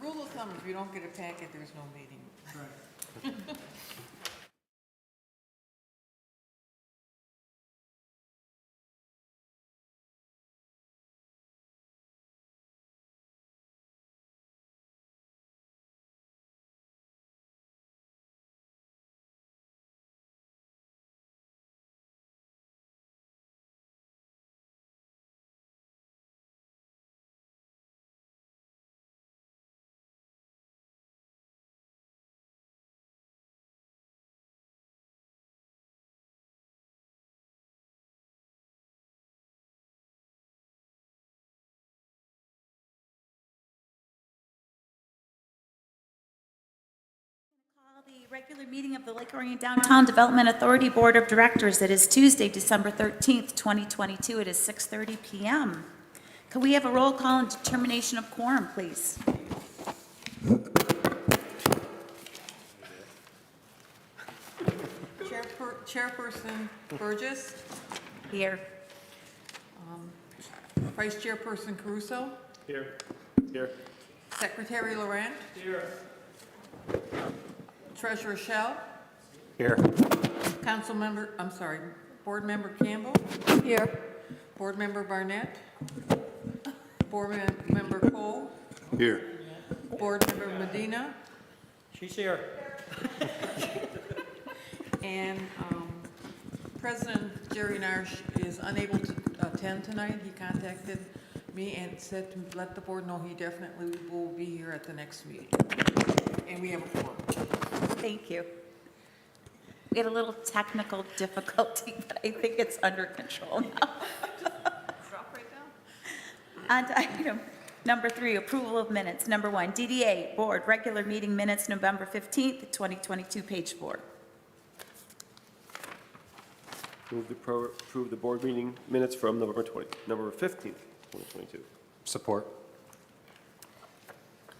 Rule of thumb, if you don't get a packet, there's no meeting. Right. Call the regular meeting of the Lake Orion Downtown Development Authority Board of Directors. It is Tuesday, December 13th, 2022. It is 6:30 p.m. Can we have a roll call and determination of quorum, please? Chairperson Burgess, Here. Vice Chairperson Caruso, Here. Here. Secretary Laurent, Here. Treasurer Shell, Here. Board Member Campbell. Here. Board Member Barnett. Board Member Cole. Here. Board Member Medina. She's here. And President Jerry Narsh is unable to attend tonight. He contacted me and said to let the board know he definitely will be here at the next meeting. And we have a quorum. Thank you. We had a little technical difficulty, but I think it's under control now. Drop right down. On to item number 3, approval of minutes. Number 1, DDA Board Regular Meeting Minutes, November 15th, 2022, page 4. Approve the board meeting minutes from November 15th, 2022. Support.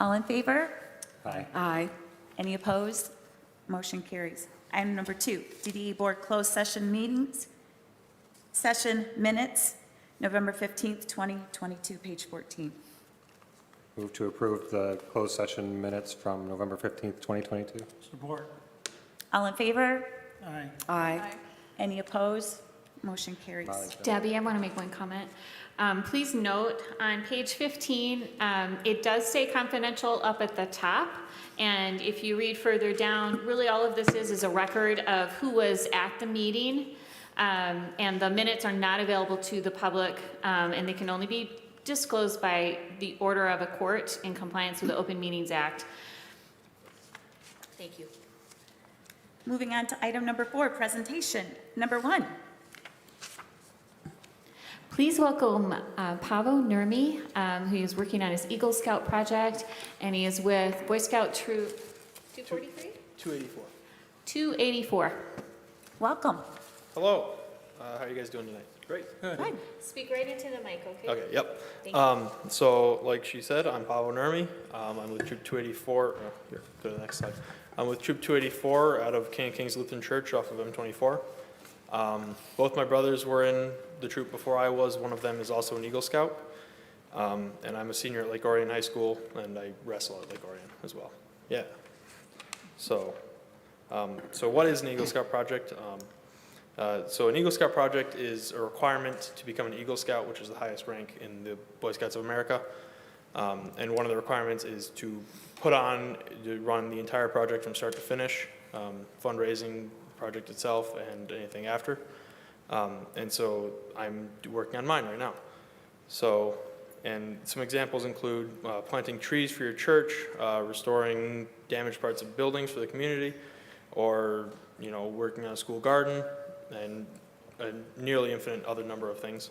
All in favor? Aye. Aye. Any opposed? Motion carries. Item number 2, DDA Board Closed Session Meetings, Session Minutes, November 15th, 2022, page 14. Move to approve the closed session minutes from November 15th, 2022. Support. All in favor? Aye. Aye. Any opposed? Motion carries. Debbie, I want to make one comment. Please note, on page 15, it does say confidential up at the top. And if you read further down, really all of this is a record of who was at the meeting. And the minutes are not available to the public, and they can only be disclosed by the order of a court in compliance with the Open Meetings Act. Thank you. Moving on to item number 4, presentation. Number 1, Please welcome Pavo Nurmi, who is working on his Eagle Scout project, and he is with Boy Scout Troop 243? 284. 284. welcome. Hello. How are you guys doing tonight? Great. Good. Speak right into the mic, okay? Okay, yep. Thank you. So like she said, I'm Pavo Nurmi. I'm with Troop 284. Here, go to the next slide. I'm with Troop 284 out of King of Kings Lutheran Church off of M24. Both my brothers were in the troop before I was. One of them is also an Eagle Scout. And I'm a senior at Lake Orion High School, and I wrestle at Lake Orion as well. Yeah. So what is an Eagle Scout project? So an Eagle Scout project is a requirement to become an Eagle Scout, which is the highest rank in the Boy Scouts of America. And one of the requirements is to run the entire project from start to finish, fundraising, the project itself, and anything after. And so I'm working on mine right now. So, and some examples include planting trees for your church, restoring damaged parts of buildings for the community, or, working on a school garden, and a nearly infinite other number of things.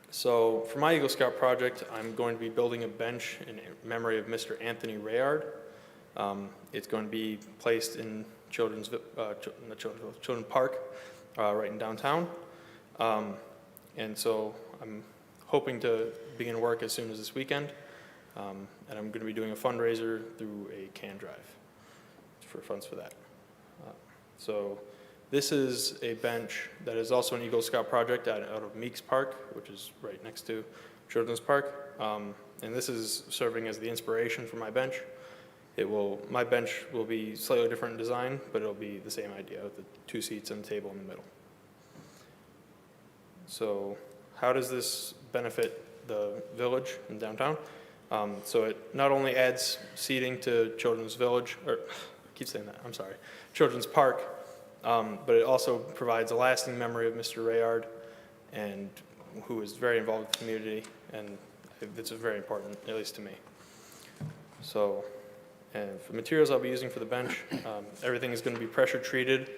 So for my Eagle Scout project, I'm going to be building a bench in memory of Mr. Anthony Rayard. It's going to be placed in Children's Park, right in downtown. And so I'm hoping to begin work as soon as this weekend. And I'm going to be doing a fundraiser through a can drive for funds for that. So this is a bench that is also an Eagle Scout project out of Meeks Park, which is right next to Children's Park. And this is serving as the inspiration for my bench. My bench will be slightly different in design, but it'll be the same idea with the 2 seats and a table in the middle. So how does this benefit the village in downtown? So it not only adds seating to Children's Village, or I keep saying that, I'm sorry, Children's Park, but it also provides a lasting memory of Mr. Rayard, and who is very involved with the community, and it's very important, at least to me. So, and for the materials I'll be using for the bench, everything is going to be pressure treated.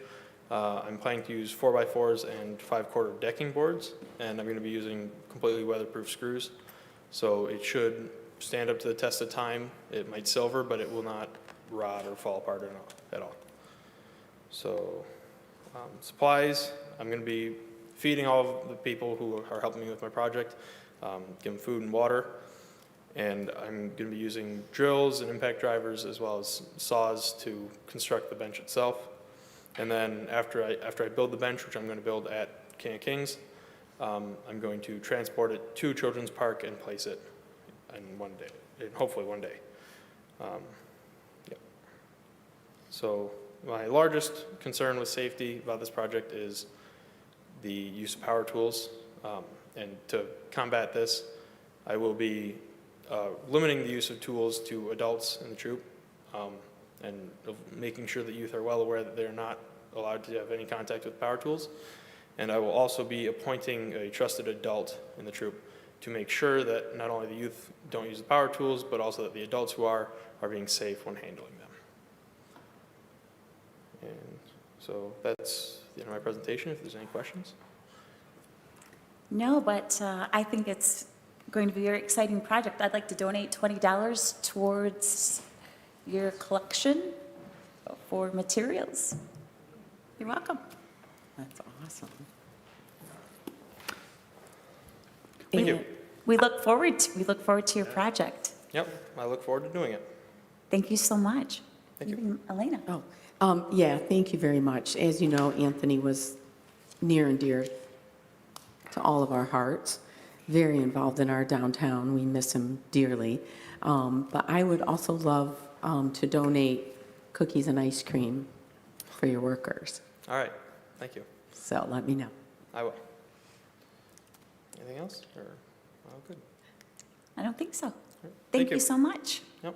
I'm planning to use 4x4s and 5/4 decking boards, and I'm going to be using completely weatherproof screws. So it should stand up to the test of time. It might silver, but it will not rot or fall apart at all. So supplies, I'm going to be feeding all of the people who are helping me with my project, give them food and water. And I'm going to be using drills and impact drivers as well as saws to construct the bench itself. And then after I build the bench, which I'm going to build at King of Kings, I'm going to transport it to Children's Park and place it hopefully one day. Yeah. So my largest concern with safety about this project is the use of power tools. And to combat this, I will be limiting the use of tools to adults in the troop, and making sure that youth are well aware that they're not allowed to have any contact with power tools. And I will also be appointing a trusted adult in the troop to make sure that not only the youth don't use the power tools, but also that the adults who are being safe when handling them. And so that's the end of my presentation, if there's any questions. No, but I think it's going to be a very exciting project. I'd like to donate $20 towards your collection for materials. You're welcome. That's awesome. Thank you. And we look forward to your project. Yep, I look forward to doing it. Thank you so much. Thank you. Even Elena. Yeah, thank you very much. As you know, Anthony was near and dear to all of our hearts, very involved in our downtown. We miss him dearly. But I would also love to donate cookies and ice cream for your workers. All right, thank you. So let me know. I will. Anything else, or all good? I don't think so. All right, Thank you so much. Yep.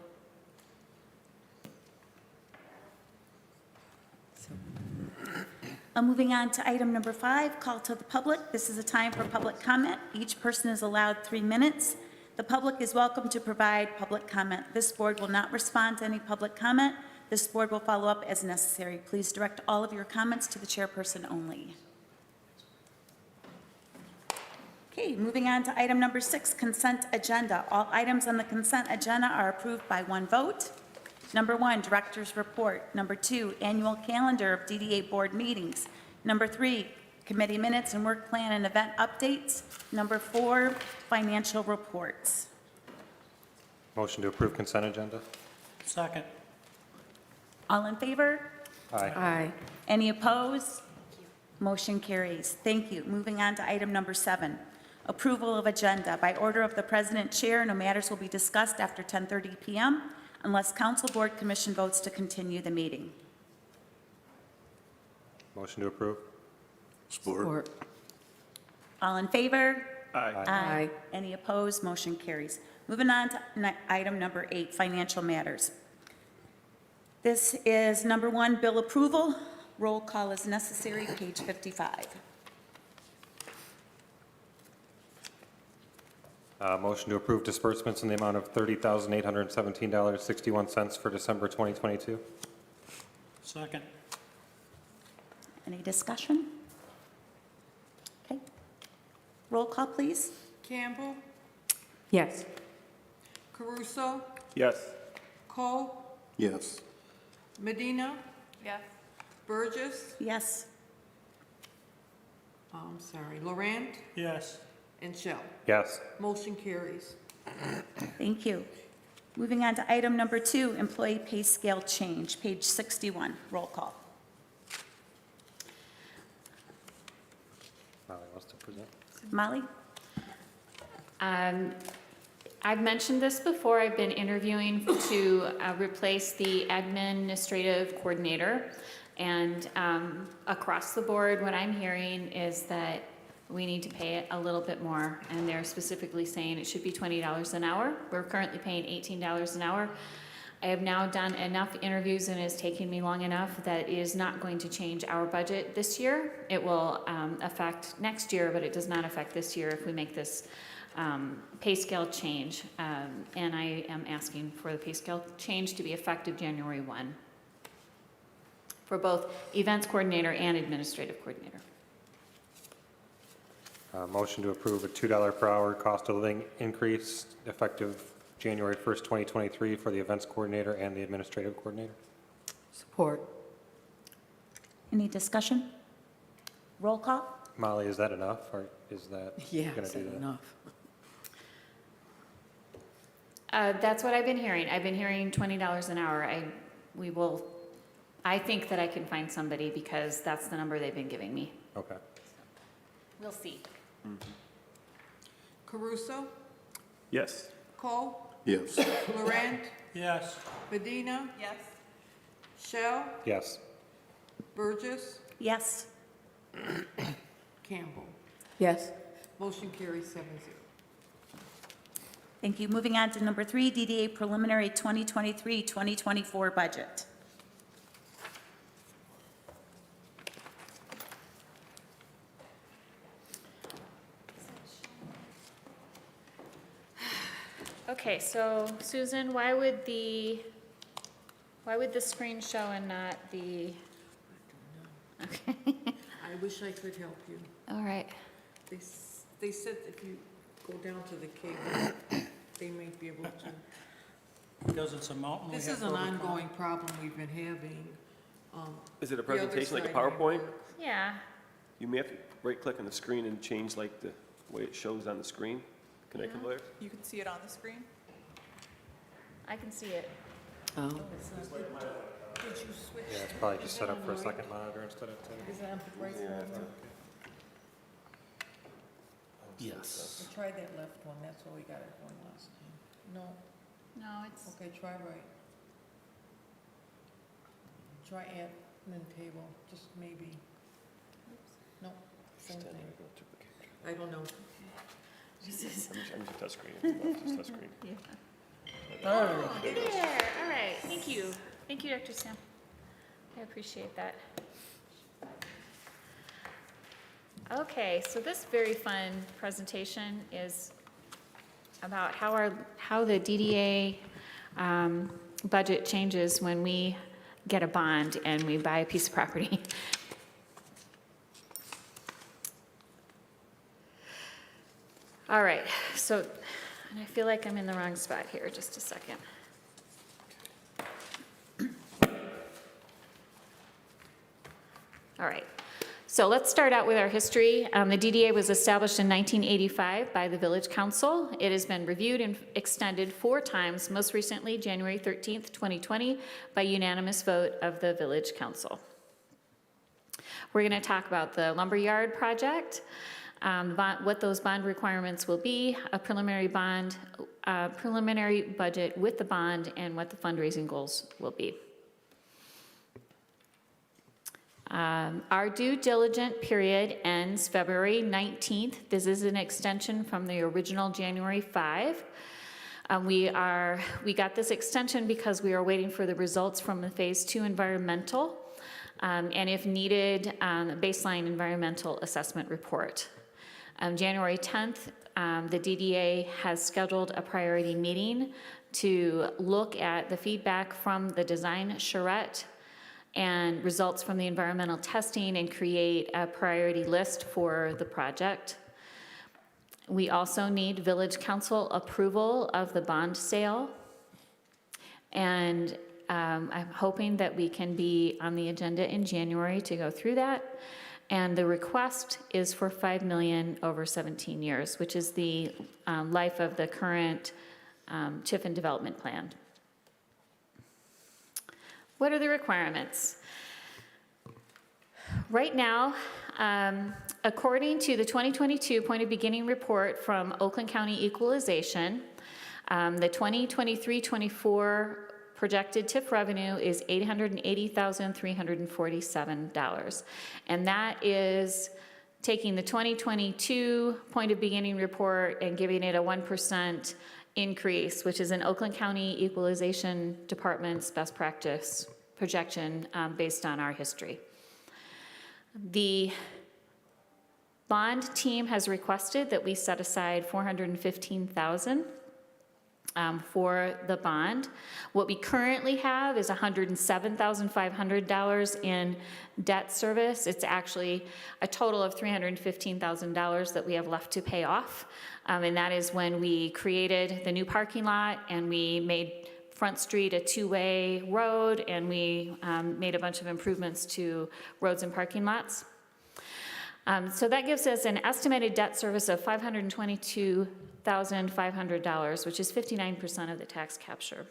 Moving on to item number 5, call to the public. This is a time for public comment. Each person is allowed 3 minutes. The public is welcome to provide public comment. This board will not respond to any public comment. This board will follow up as necessary. Please direct all of your comments to the chairperson only. Okay, moving on to item number 6, consent agenda. All items on the consent agenda are approved by one vote. Number 1, director's report. Number 2, annual calendar of DDA board meetings. Number 3, committee minutes and work plan and event updates. Number 4, financial reports. Motion to approve consent agenda? Second. All in favor? Aye. Aye. Any opposed? Motion carries. Thank you. Moving on to item number 7, approval of agenda. By order of the president chair, no matters will be discussed after 10:30 p.m. unless council, board, commission votes to continue the meeting. Motion to approve? Support. All in favor? Aye. Aye. Any opposed? Motion carries. Moving on to item number 8, financial matters. This is number 1, bill approval. Roll call is necessary, page 55. Motion to approve disbursements in the amount of $30,817.61 for December 2022. Second. Any discussion? Okay. Roll call, please. Campbell, Yes. Caruso, Yes. Cole, Yes. Medina. Yes. Burgess, Yes. Laurent, Yes. and Shell. Yes. Motion carries. Thank you. Moving on to item number 2, employee pay scale change, page 61. Roll call. Molly wants to present. Molly? I've mentioned this before, I've been interviewing to replace the administrative coordinator. And across the board, what I'm hearing is that we need to pay it a little bit more. And they're specifically saying it should be $20 an hour. We're currently paying $18 an hour. I have now done enough interviews and it's taken me long enough that it is not going to change our budget this year. It will affect next year, but it does not affect this year if we make this pay scale change. And I am asking for the pay scale change to be effective January 1 for both events coordinator and administrative coordinator. Motion to approve a $2 per hour cost of living increase effective January 1st, 2023 for the events coordinator and the administrative coordinator. Support. Any discussion? Roll call? Molly, is that enough, or is that Yeah, going is to do that that? enough? That's what I've been hearing. I've been hearing $20 an hour. I think that I can find somebody because that's the number they've been giving me. Okay. We'll see. Caruso, Yes. Cole, Yes. Laurent, Yes. Medina. Yes. Shell, Yes. Burgess, Yes. Campbell. Yes. Motion carries 7-0. Thank you. Moving on to number 3, DDA preliminary 2023-2024 budget. Okay, so Susan, why would the screen show and not the, okay, I wish I could help you. all right. They said if you go down to the cable, they may be able to. Because it's a mountain. we This have is an to overcome. ongoing problem we've been having. Is it a The other presentation like a side PowerPoint? may work. Yeah, You may have to right-click on the screen and change like the way it shows on the screen. Can I come there? You can see it on the screen? I can see it. Oh, Did you switch? Yeah, it's probably just Is set it up on for a the second monitor instead of two. Is it on the right one? Yes. Try that left one, that's what we got it going last time. No, No, it's, okay, try right. Try admin table, just maybe. No, same thing. I don't know. I'm just touch screen. Just touch screen. there, all right, thank you. Thank you, Dr. Sam. I appreciate that. Okay, so this very fun presentation is about how the DDA budget changes when we get a bond and we buy a piece of property. All right, so, and I feel like I'm in the wrong spot here, just a second. All right, so let's start out with our history. The DDA was established in 1985 by the Village Council. It has been reviewed and extended 4 times, most recently January 13th, 2020, by unanimous vote of the Village Council. We're going to talk about the lumberyard project, what those bond requirements will be, a preliminary budget with the bond, and what the fundraising goals will be. Our due diligence period ends February 19th. This is an extension from the original January 5. We got this extension because we are waiting for the results from the Phase 2 environmental, and if needed, baseline environmental assessment report. January 10th, the DDA has scheduled a priority meeting to look at the feedback from the design charrette and results from the environmental testing and create a priority list for the project. We also need Village Council approval of the bond sale. And I'm hoping that we can be on the agenda in January to go through that. And the request is for $5 million over 17 years, which is the life of the current Tiffin development plan. What are the requirements? Right now, according to the 2022 point of beginning report from Oakland County Equalization, The 2023-24 projected TIF revenue is $880,347. And that is taking the 2022 point of beginning report and giving it a 1% increase, which is an Oakland County Equalization Department's best practice projection based on our history. The bond team has requested that we set aside $415,000 for the bond. What we currently have is $107,500 in debt service. It's actually a total of $315,000 that we have left to pay off. And that is when we created the new parking lot and we made Front Street a two-way road, and we made a bunch of improvements to roads and parking lots. So that gives us an estimated debt service of $522,500, which is 59% of the tax capture.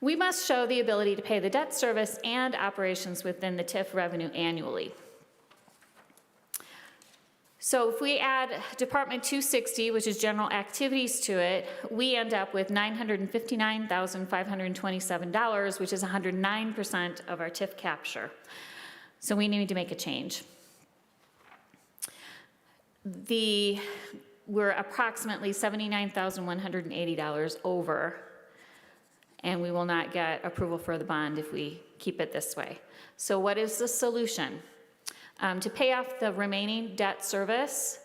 We must show the ability to pay the debt service and operations within the TIF revenue annually. So if we add Department 260, which is general activities, to it, we end up with $959,527, which is 109% of our TIF capture. So we need to make a change. We're approximately $79,180 over, and we will not get approval for the bond if we keep it this way. So what is the solution? To pay off the remaining debt service,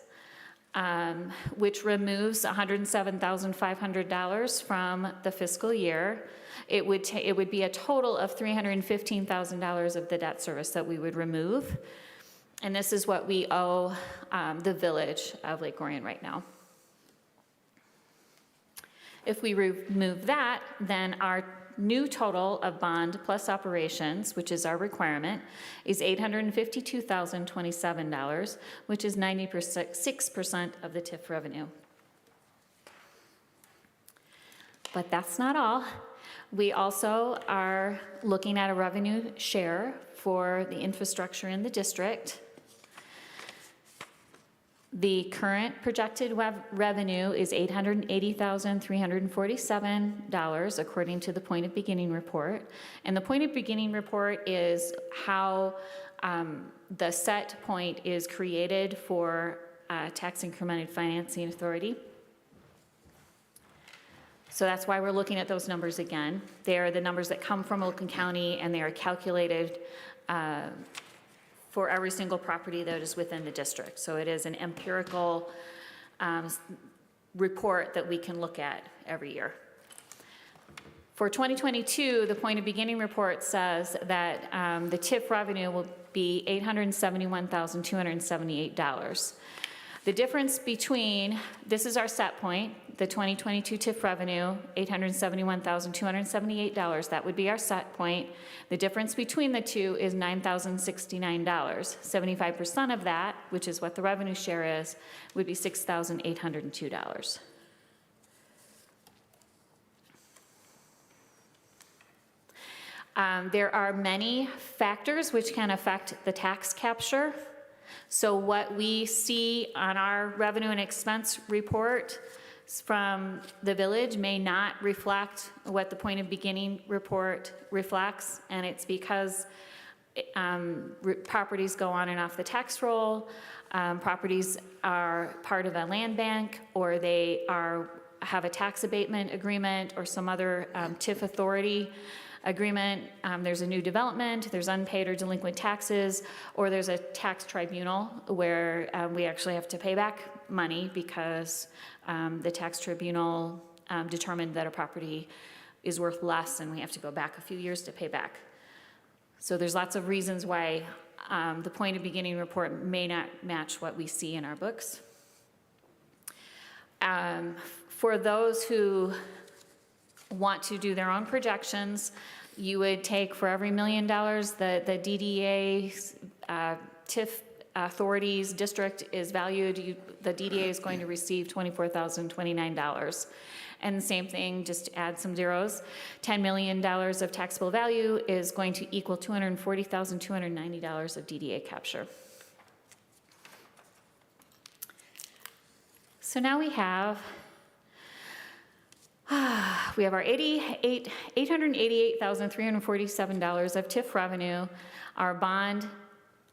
which removes $107,500 from the fiscal year, it would be a total of $315,000 of the debt service that we would remove. And this is what we owe the village of Lake Orion right now. If we remove that, then our new total of bond plus operations, which is our requirement, is $852,027, which is 96% of the TIF revenue. But that's not all. We also are looking at a revenue share for the infrastructure in the district. The current projected revenue is $880,347 according to the point of beginning report. And the point of beginning report is how the set point is created for tax incremented financing authority. So that's why we're looking at those numbers again. They are the numbers that come from Oakland County, and they are calculated for every single property that is within the district. So it is an empirical report that we can look at every year. For 2022, the point of beginning report says that the TIF revenue will be $871,278. The difference between, this is our set point, the 2022 TIF revenue, $871,278, that would be our set point. The difference between the two is $9,069. 75% of that, which is what the revenue share is, would be $6,802. There are many factors which can affect the tax capture. So what we see on our revenue and expense report from the village may not reflect what the point of beginning report reflects, and it's because properties go on and off the tax roll, properties are part of a land bank, or they have a tax abatement agreement or some other TIF authority agreement. There's a new development, there's unpaid or delinquent taxes, or there's a tax tribunal where we actually have to pay back money because the tax tribunal determined that a property is worth less and we have to go back a few years to pay back. So there's lots of reasons why the point of beginning report may not match what we see in our books. For those who want to do their own projections, you would take for every $1 million the DDA TIF authority's district is valued, the DDA is going to receive $24,029. And the same thing, just add some zeros. $10 million of taxable value is going to equal $240,290 of DDA capture. So now we have we have our $888,347 of TIF revenue. Our bond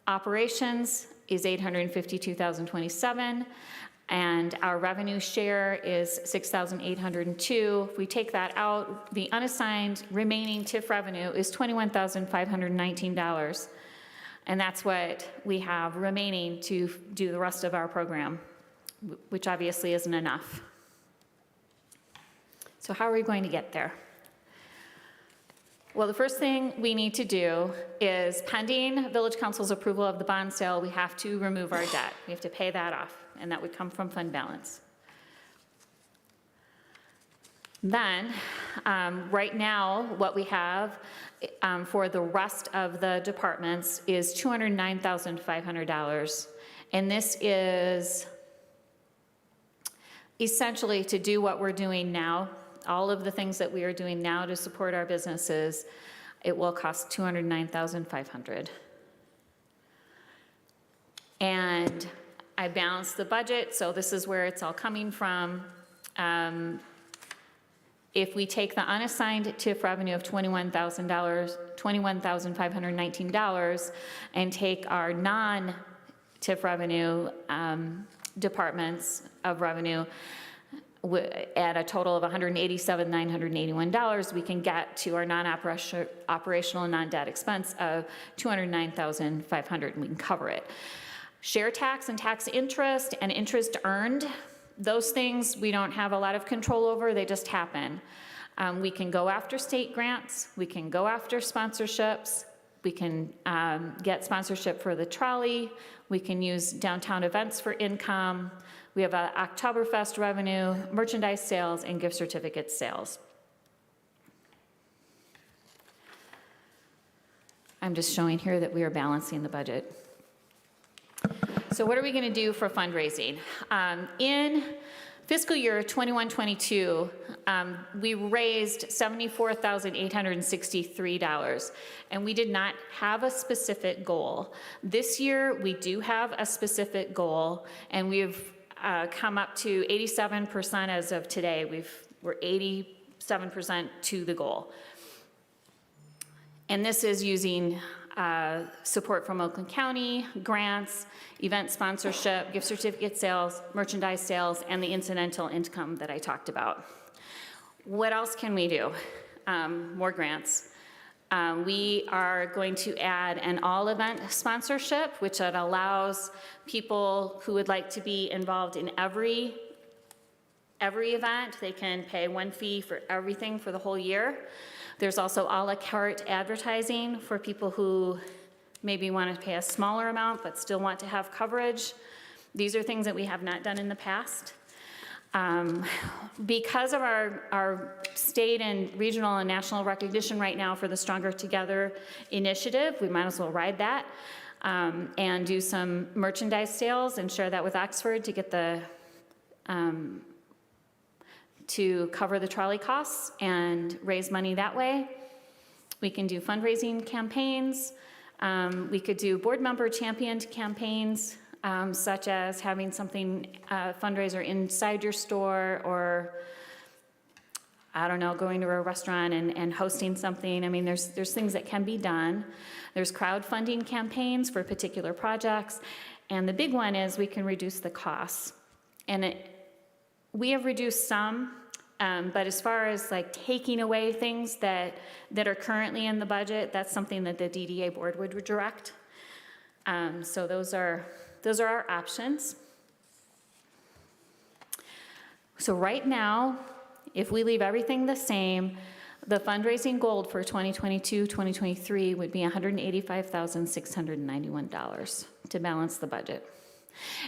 operations is $852,027, and our revenue share is $6,802. If we take that out, the unassigned remaining TIF revenue is $21,519. And that's what we have remaining to do the rest of our program, which obviously isn't enough. So how are we going to get there? Well, the first thing we need to do is, pending Village Council's approval of the bond sale, we have to remove our debt. We have to pay that off, and that would come from fund balance. Then, right now, what we have for the rest of the departments is $209,500. And this is essentially to do what we're doing now. All of the things that we are doing now to support our businesses, it will cost $209,500. And I balanced the budget, so this is where it's all coming from. If we take the unassigned TIF revenue of $21,519, and take our non-TIF revenue departments of revenue, at a total of $187,981, we can get to our non-operational and non-debt expense of $209,500, and we can cover it. Share tax and tax interest and interest earned, those things we don't have a lot of control over, they just happen. We can go after state grants, we can go after sponsorships, we can get sponsorship for the trolley, we can use downtown events for income. We have Oktoberfest revenue, merchandise sales, and gift certificate sales. I'm just showing here that we are balancing the budget. So what are we going to do for fundraising? In fiscal year 21-22, we raised $74,863, and we did not have a specific goal. This year, we do have a specific goal, and we've come up to 87% as of today. We're 87% to the goal. And this is using support from Oakland County, grants, event sponsorship, gift certificate sales, merchandise sales, and the incidental income that I talked about. What else can we do? More grants. We are going to add an all-event sponsorship, which allows people who would like to be involved in every event. They can pay one fee for everything for the whole year. There's also a la carte advertising for people who maybe want to pay a smaller amount but still want to have coverage. These are things that we have not done in the past. Because of our state and regional and national recognition right now for the Stronger Together initiative, we might as well ride that and do some merchandise sales and share that with Oxford to get the to cover the trolley costs and raise money that way. We can do fundraising campaigns. We could do board member championed campaigns, such as having something, fundraiser inside your store, or I don't know, going to a restaurant and hosting something. I mean, there's things that can be done. There's crowdfunding campaigns for particular projects. And the big one is we can reduce the costs. And we have reduced some, but as far as like taking away things that are currently in the budget, that's something that the DDA board would direct. So those are our options. So right now, if we leave everything the same, the fundraising goal for 2022-2023 would be $185,691 to balance the budget.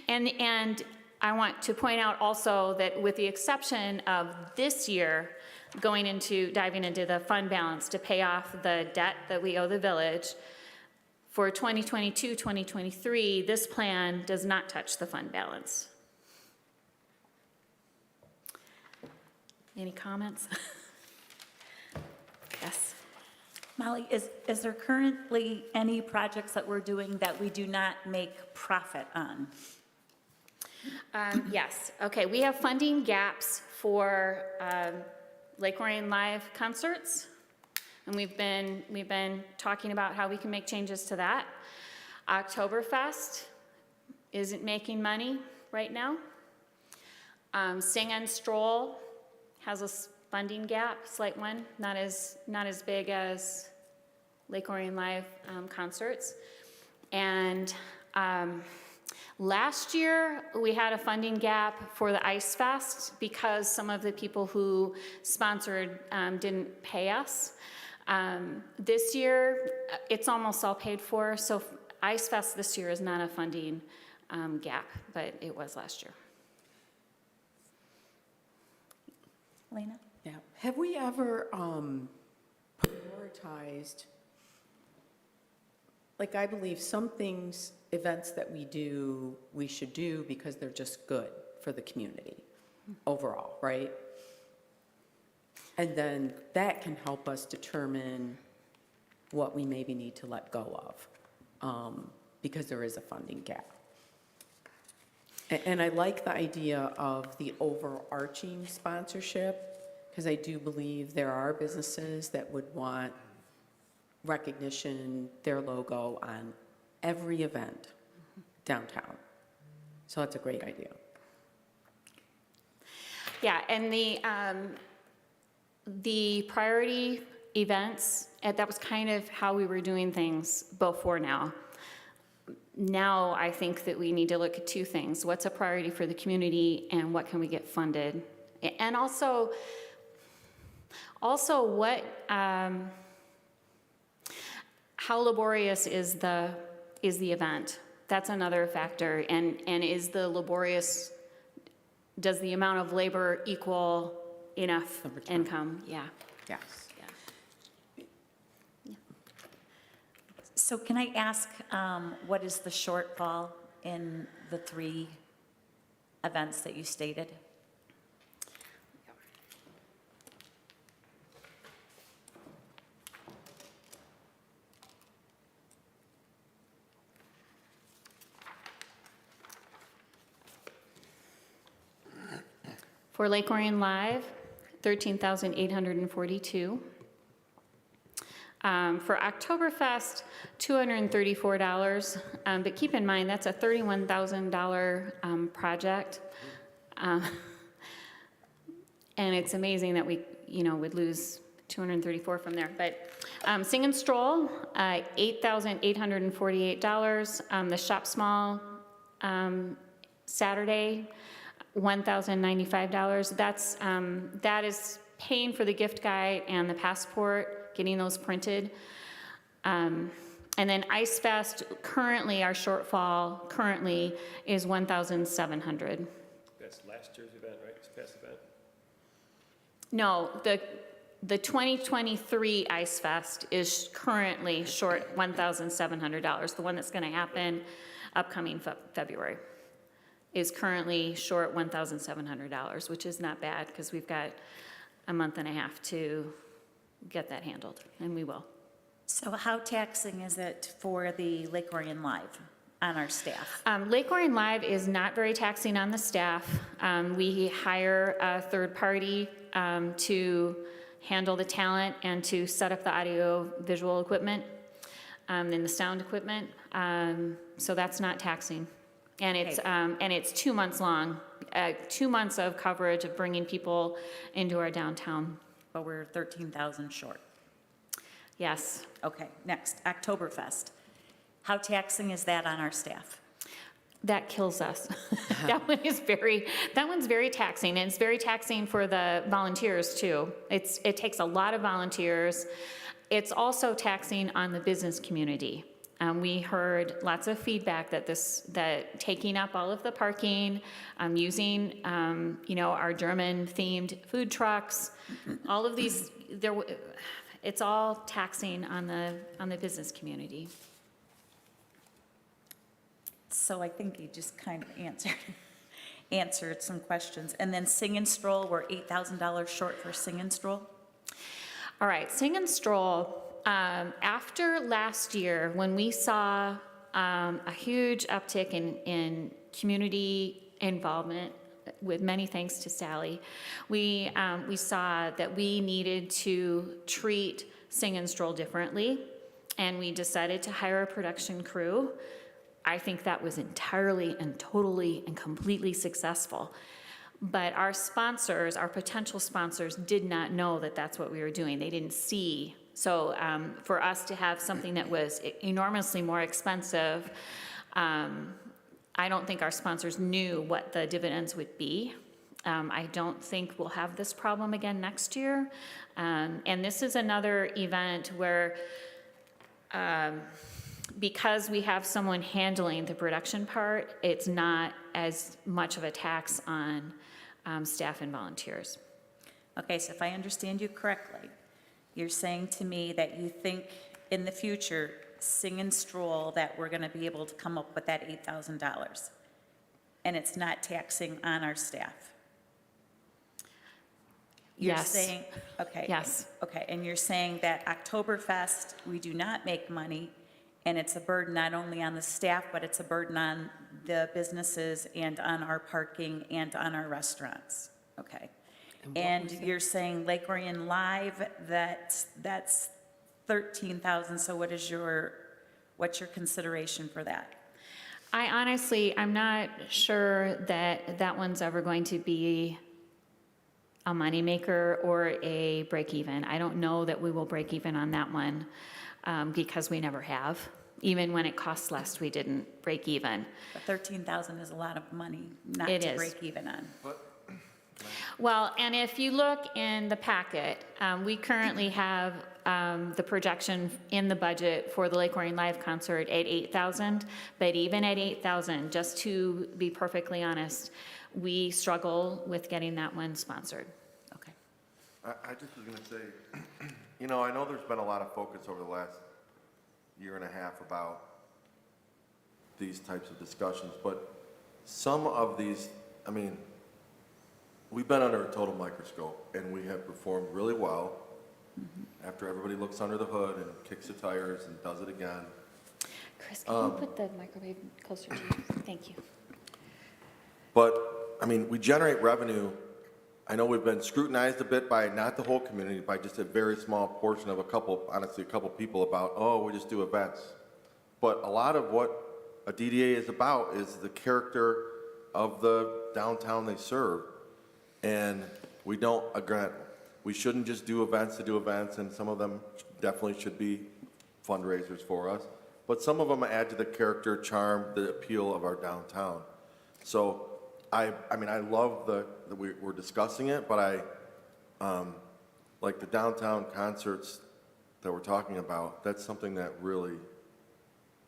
And I want to point out also that with the exception of this year, diving into the fund balance to pay off the debt that we owe the village, for 2022-2023, this plan does not touch the fund balance. Any comments? Yes. Molly, is there currently any projects that we're doing that we do not make profit on? Yes. Okay, we have funding gaps for Lake Orion Live concerts, and we've been talking about how we can make changes to that. Oktoberfest isn't making money right now. Sing and Stroll has a funding gap, slight one, not as big as Lake Orion Live concerts. And last year, we had a funding gap for the Ice Fest because some of the people who sponsored didn't pay us. This year, it's almost all paid for, so Ice Fest this year is not a funding gap, but it was last year. Lena? Yeah. Have we ever prioritized, like, I believe some things, events that we do, we should do because they're just good for the community overall, right? And then that can help us determine what we maybe need to let go of, because there is a funding gap. And I like the idea of the overarching sponsorship, because I do believe there are businesses that would want recognition, their logo on every event downtown. So that's a great idea. Yeah, and the priority events, that was kind of how we were doing things before now. Now I think that we need to look at two things. What's a priority for the community and what can we get funded? And also what, how laborious is the event? That's another factor. And is the laborious, does the amount of labor equal enough income? Yeah. Yes. So can I ask, what is the shortfall in the 3 events that you stated? For Lake Orion Live, $13,842. For Oktoberfest, $234, but keep in mind, that's a $31,000 project. And it's amazing that we, would lose $234 from there. But Sing and Stroll, $8,848. The Shop Small Saturday, $1,095. That is paying for the gift guide and the passport, getting those printed. And then Ice Fest, currently, our shortfall currently is $1,700. That's last year's event, right? It's past event? No, the 2023 Ice Fest is currently short $1,700. The one that's gonna happen upcoming February is currently short $1,700, which is not bad, because we've got a month and a half to get that handled, and we will. So how taxing is it for the Lake Orion Live on our staff? Lake Orion Live is not very taxing on the staff. We hire a third party to handle the talent and to set up the audio visual equipment and the sound equipment. So that's not taxing. And it's 2 months long, 2 months of coverage of bringing people into our downtown. But we're 13,000 short. Yes. Okay, next, Oktoberfest. How taxing is that on our staff? That kills us. That one's very taxing, and it's very taxing for the volunteers too. It takes a lot of volunteers. It's also taxing on the business community. We heard lots of feedback that taking up all of the parking, using, our German-themed food trucks, all of these, it's all taxing on the business community. So I think you just kind of answered some questions. And then Sing and Stroll, we're $8,000 short for Sing and Stroll? All right, Sing and Stroll. After last year, when we saw a huge uptick in community involvement with many thanks to Sally, we saw that we needed to treat Sing and Stroll differently, and we decided to hire a production crew. I think that was entirely and totally and completely successful. But our sponsors, our potential sponsors, did not know that that's what we were doing. They didn't see. So for us to have something that was enormously more expensive, I don't think our sponsors knew what the dividends would be. I don't think we'll have this problem again next year. And this is another event where, because we have someone handling the production part, it's not as much of a tax on staff and volunteers. Okay, so if I understand you correctly, you're saying to me that you think in the future, Sing and Stroll, that we're going to be able to come up with that $8,000, and it's not taxing on our staff? You're Yes. saying, okay. Yes. Okay, and you're saying that Oktoberfest, we do not make money, and it's a burden not only on the staff, but it's a burden on the businesses and on our parking and on our restaurants. Okay. And you're saying Lake Orion Live, that's 13,000, so what's your consideration for that? I'm not sure that that one's ever going to be a moneymaker or a break even. I don't know that we will break even on that one because we never have. Even when it costs less, we didn't break even. But 13,000 is a lot of money not It to is. break even on. Well, and if you look in the packet, we currently have the projection in the budget for the Lake Orion Live concert at 8,000. But even at 8,000, just to be perfectly honest, we struggle with getting that one sponsored. Okay. I just was gonna say, you know, I know there's been a lot of focus over the last year and a half about these types of discussions, but some of these, I mean, we've been under a total microscope, and we have performed really well after everybody looks under the hood and kicks the tires and does it again. Chris, can you put the microwave closer to you? Thank you. But, I mean, we generate revenue. I know we've been scrutinized a bit by not the whole community, by just a very small portion of honestly, a couple people about, oh, we just do events. But a lot of what a DDA is about is the character of the downtown they serve. And we don't, again, we shouldn't just do events to do events, and some of them definitely should be fundraisers for us. But some of them add to the character, charm, the appeal of our downtown. So I mean, I love that we're discussing it, but like the downtown concerts that we're talking about, that's something that really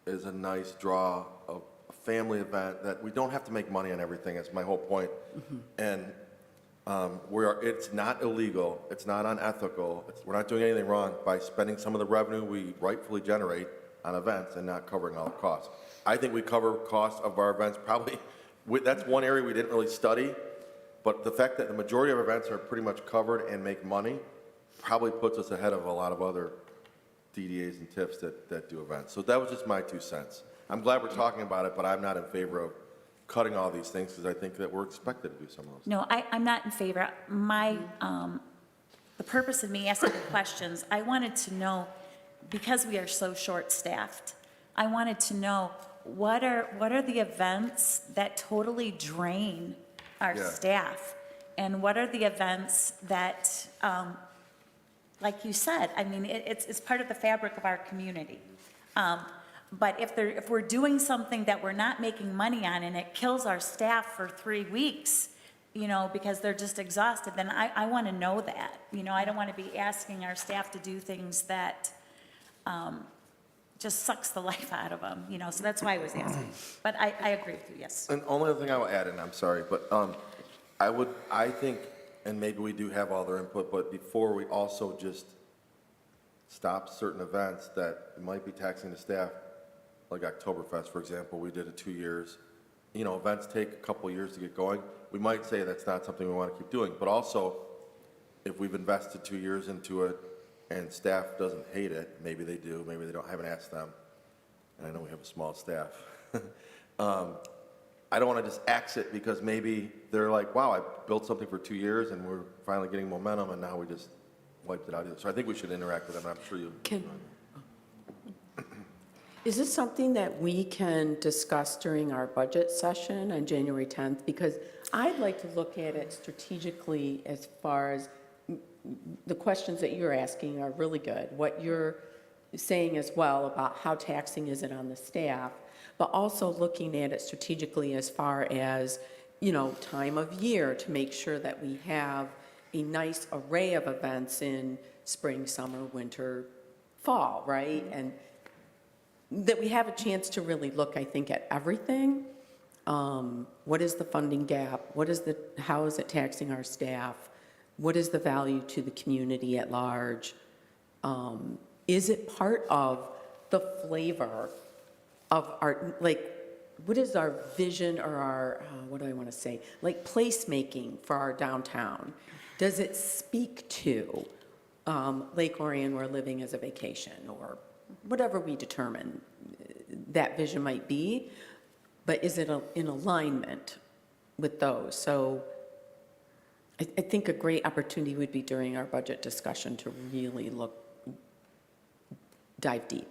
is a nice draw of a family event that we don't have to make money on everything. That's my whole point. And it's not illegal, it's not unethical, we're not doing anything wrong by spending some of the revenue we rightfully generate on events and not covering all the costs. I think we cover costs of our events probably. That's one area we didn't really study, but the fact that the majority of our events are pretty much covered and make money probably puts us ahead of a lot of other DDAs and TIFs that do events. So that was just my 2 cents. I'm glad we're talking about it, but I'm not in favor of cutting all these things because I think that we're expected to do some of those. No, I'm not in favor. The purpose of me asking the questions, I wanted to know, because we are so short-staffed, I wanted to know what are the events that totally drain our Yeah. staff? And what are the events that, like you said, I mean, it's part of the fabric of our community. But if we're doing something that we're not making money on and it kills our staff for 3 weeks, you know, because they're just exhausted, then I want to know that. You know, I don't want to be asking our staff to do things that just sucks the life out of them, you know, so that's why I was asking. But I agree with you, yes. And only other thing I will add, and I'm sorry, but I think, and maybe we do have all their input, but before we also just stop certain events that might be taxing the staff, like Oktoberfest, for example, we did it 2 years. You know, events take a couple years to get going. We might say that's not something we want to keep doing, but also, if we've invested 2 years into it and staff doesn't hate it, maybe they do, maybe they don't, I haven't asked them, and I know we have a small staff. I don't want to just axe it because maybe they're like, wow, I built something for 2 years and we're finally getting momentum and now we just wiped it out. So I think we should interact with them. I'm sure you. Is this something that we can discuss during our budget session on January 10th? Because I'd like to look at it strategically as far as the questions that you're asking are really good. What you're saying as well about how taxing is it on the staff, but also looking at it strategically as far as, you know, time of year to make sure that we have a nice array of events in spring, summer, winter, fall, right? And that we have a chance to really look, I think, at everything. What is the funding gap? How is it taxing our staff? What is the value to the community at large? Is it part of the flavor of our, like, what is our vision or our, what do I want to say? Like placemaking for our downtown. Does it speak to Lake Orion we're living as a vacation or whatever we determine that vision might be, but is it in alignment with those? So I think a great opportunity would be during our budget discussion to really dive deep.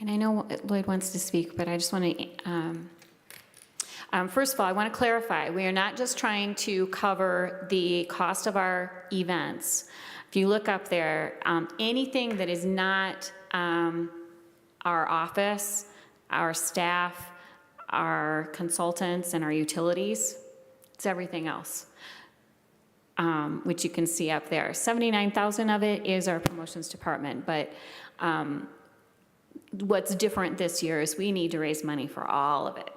And I know Lloyd wants to speak, but I just want to, first of all, I want to clarify, we are not just trying to cover the cost of our events. If you look up there, anything that is not our office, our staff, our consultants, and our utilities, it's everything else, which you can see up there. 79,000 of it is our promotions department, but what's different this year is we need to raise money for all of it,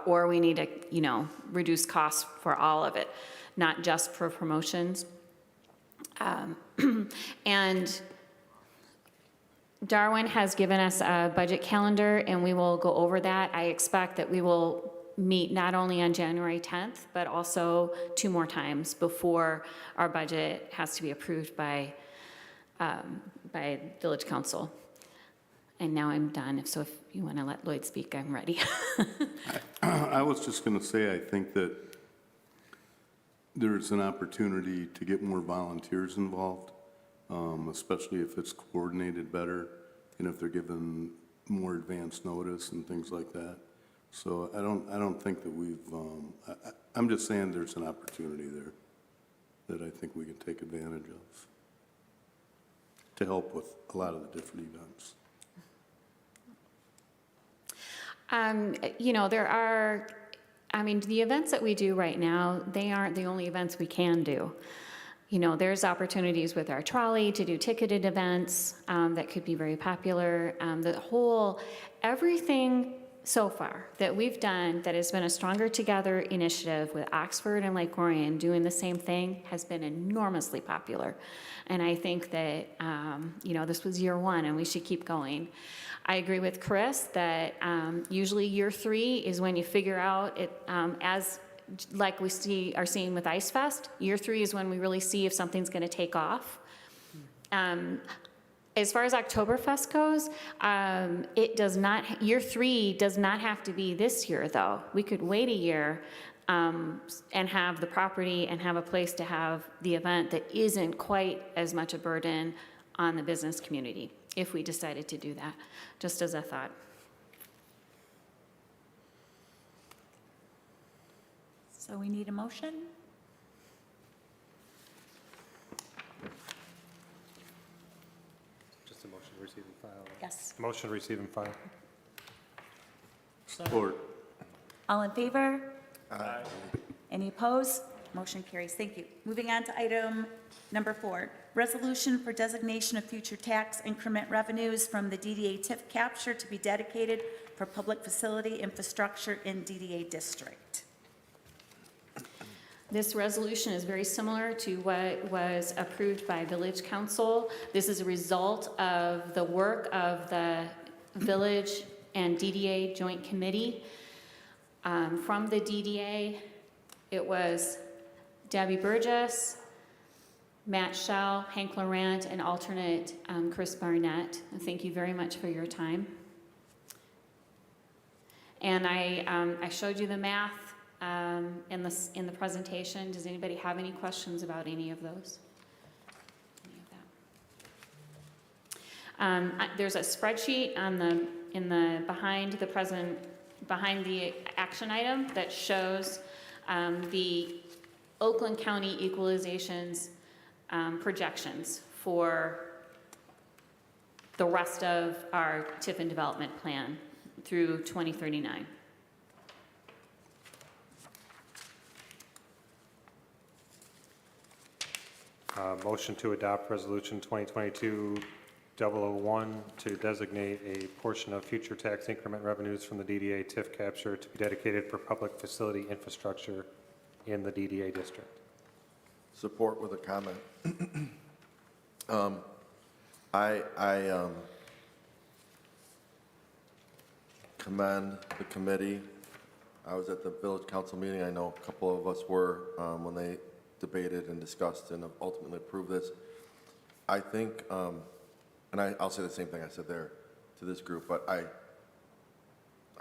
or we need to, you know, reduce costs for all of it, not just for promotions. And Darwin has given us a budget calendar, and we will go over that. I expect that we will meet not only on January 10th, but also 2 more times before our budget has to be approved by Village Council. And now I'm done, so if you want to let Lloyd speak, I'm ready. I was just going to say, I think that there's an opportunity to get more volunteers involved, especially if it's coordinated better and if they're given more advance notice and things like that. So I don't think that we've, I'm just saying there's an opportunity there that I think we can take advantage of to help with a lot of the different events. You know, there are, I mean, the events that we do right now, they aren't the only events we can do. You know, there's opportunities with our trolley to do ticketed events that could be very popular. Everything so far that we've done that has been a Stronger Together initiative with Oxford and Lake Orion doing the same thing has been enormously popular. And I think that, you know, this was year 1 and we should keep going. I agree with Chris that usually year 3 is when you figure out it, as like we are seeing with Ice Fest, year 3 is when we really see if something's going to take off. As far as Oktoberfest goes, year 3 does not have to be this year though. We could wait a year and have the property and have a place to have the event that isn't quite as much a burden on the business community, if we decided to do that, just as a thought. So we need a motion? Just a motion to receive and file. Yes. Motion to receive and file. Support. All in favor? Aye. Any opposed? Motion carries. Thank you. Moving on to item number 4, resolution for designation of future tax increment revenues from the DDA TIF capture to be dedicated for public facility infrastructure in DDA district. This resolution is very similar to what was approved by Village Council. This is a result of the work of the Village and DDA Joint Committee. From the DDA, it was Debbie Burgess, Matt Schell, Hank Laurent, and alternate Chris Barnett. Thank you very much for your time. And I showed you the math in the presentation. Does anybody have any questions about any of those? Any of that? There's a spreadsheet behind the action item that shows the Oakland County equalizations projections for the rest of our Tiffin development plan through 2039. Motion to adopt Resolution 2022-001 to designate a portion of future tax increment revenues from the DDA TIF capture to be dedicated for public facility infrastructure in the DDA district. Support with a comment. I commend the committee. I was at the village council meeting. I know a couple of us were when they debated and discussed and ultimately approved this. I think, and I'll say the same thing I said there to this group, but I